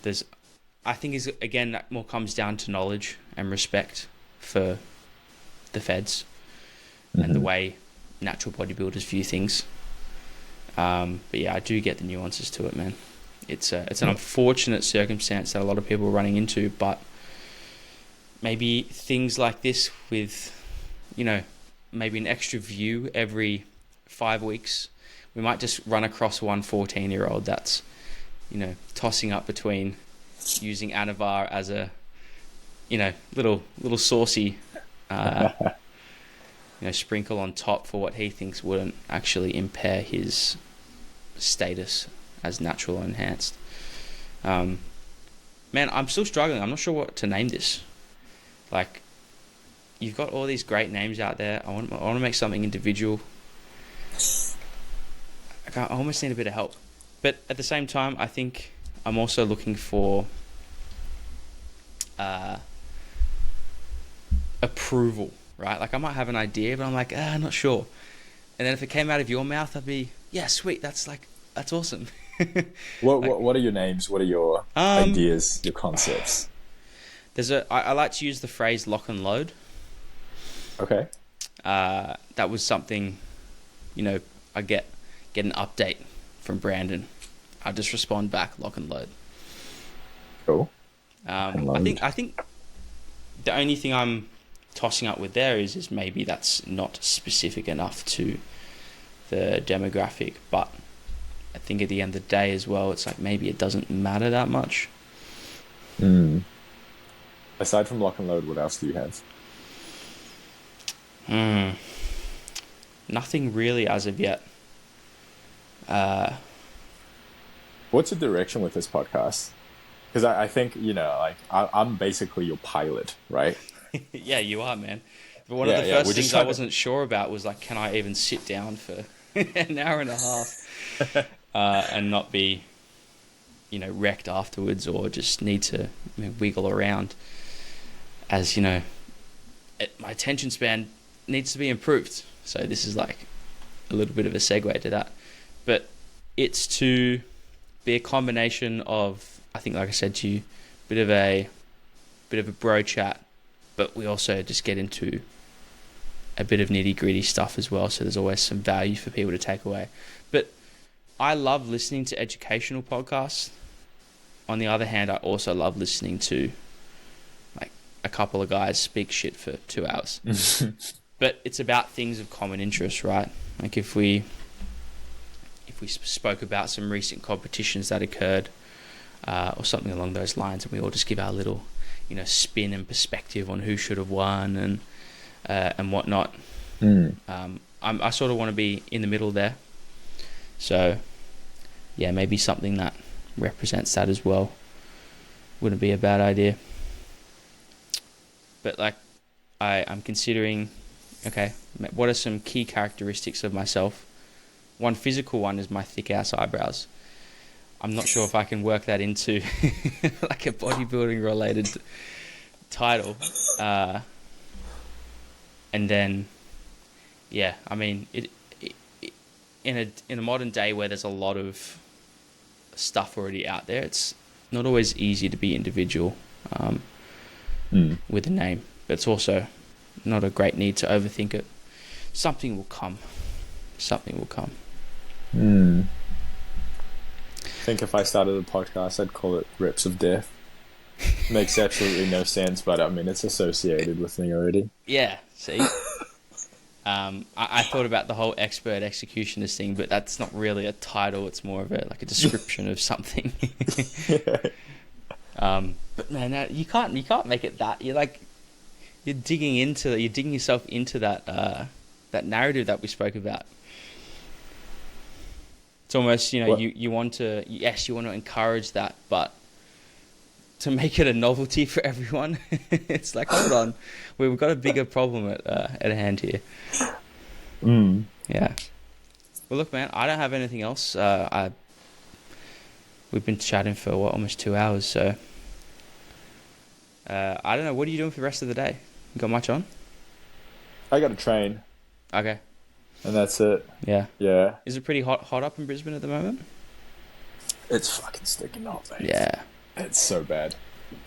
I think is again that more comes down to knowledge and respect for the feds and the way natural bodybuilders view things. But yeah, I do get the nuances to it, man. it's an unfortunate circumstance that a lot of people are running into, but maybe things like this with, maybe an extra view every 5 weeks, we might just run across one 14-year-old that's, tossing up between using Anavar as a, little saucy, sprinkle on top for what he thinks wouldn't actually impair his status as natural enhanced. Man, I'm still struggling. I'm not sure what to name this. Like, you've got all these great names out there. I want to make something individual. I almost need a bit of help. But at the same time, I think I'm also looking for approval, right? Like, I might have an idea, but I'm like, I'm not sure. And then if it came out of your mouth, I'd be, yeah, sweet. That's awesome. What are your names? What are your ideas, your concepts? I like to use the phrase lock and load. Okay. That was something, I get an update from Brandon. I just respond back, lock and load. Cool. I think the only thing I'm tossing up with there is maybe that's not specific enough to the demographic, but I think at the end of the day as well, it's like maybe it doesn't matter that much. Aside from lock and load, what else do you have? Nothing really as of yet. What's the direction with this podcast? Because I think, I'm basically your pilot, right? Yeah, you are, man. But one of the first things I wasn't sure about was like, can I even sit down for an hour and a half and not be, wrecked afterwards, or just need to wiggle around, as my attention span needs to be improved. So this is like a little bit of a segue to that. But it's to be a combination of, I think, like I said to you, bit of a bro chat, but we also just get into a bit of nitty-gritty stuff as well, so there's always some value for people to take away. But I love listening to educational podcasts. On the other hand, I also love listening to like a couple of guys speak shit for 2 hours. But it's about things of common interest, right? Like if we spoke about some recent competitions that occurred, or something along those lines, and we all just give our little, spin and perspective on who should have won and whatnot. I sort of want to be in the middle there. So, yeah, maybe something that represents that as well wouldn't be a bad idea. But like, I'm considering, okay, what are some key characteristics of myself? One physical one is my thick ass eyebrows. I'm not sure if I can work that into like a bodybuilding related title. And then, yeah, I mean, in a modern day where there's a lot of stuff already out there, it's not always easy to be individual with a name, but it's also not a great need to overthink it. Something will come. I think if I started a podcast, I'd call it Reps of Death. Makes absolutely no sense, but I mean, it's associated with me already. Yeah, see? I thought about the whole expert executionist thing, but that's not really a title. It's more of a description of something. But man, you can't make it that. You're digging yourself into that narrative that we spoke about. It's almost, you want to encourage that, but to make it a novelty for everyone, it's like, hold on, we've got a bigger problem at hand here. Yeah. Well, look, man, I don't have anything else. We've been chatting for almost 2 hours, so I don't know. What are you doing for the rest of the day? You got much on? I got to train. Okay. And that's it. Yeah. Yeah. Is it pretty hot up in Brisbane at the moment? It's fucking sticking up, mate. Yeah. It's so bad.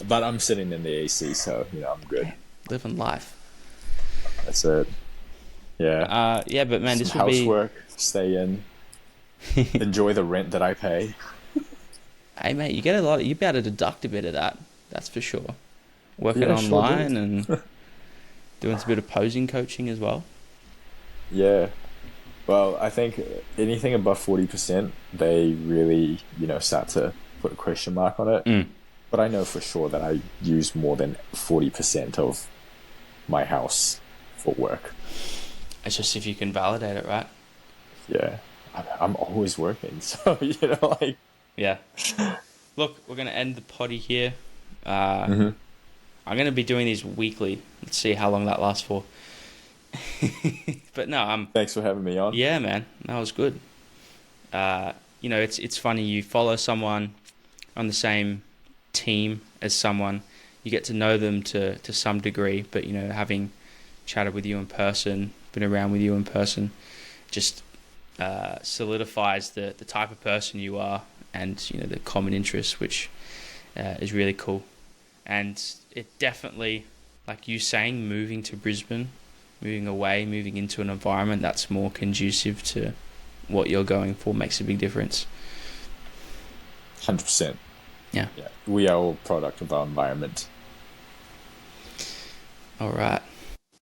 But I'm sitting in the AC, so, I'm good. Living life. That's it. Yeah. Yeah, but man, some this would housework, stay in, enjoy the rent that I pay. Hey mate, you get a lot. You be able to deduct a bit of that. That's for sure. Working Yeah, sure online did. and doing some bit of posing coaching as well. Yeah. Well, I think anything above 40%, they really, start to put a question mark on it. Mm. But I know for sure that I use more than 40% of my house for work. It's just if you can validate it, right? Yeah. I'm always working. So, like. Yeah. Look, we're gonna end the potty here. Uh, Mhm. I'm gonna be doing these weekly. Let's see how long that lasts for. But no, Thanks for having me on. yeah, man, that was good. It's funny. You follow someone on the same team as someone, you get to know them to some degree. But having chatted with you in person, been around with you in person, just solidifies the type of person you are, and the common interests, which is really cool. And it definitely, like you saying, moving to Brisbane, moving away, moving into an environment that's more conducive to what you're going for makes a big difference. 100%. Yeah. Yeah. We are all product of our environment. All right.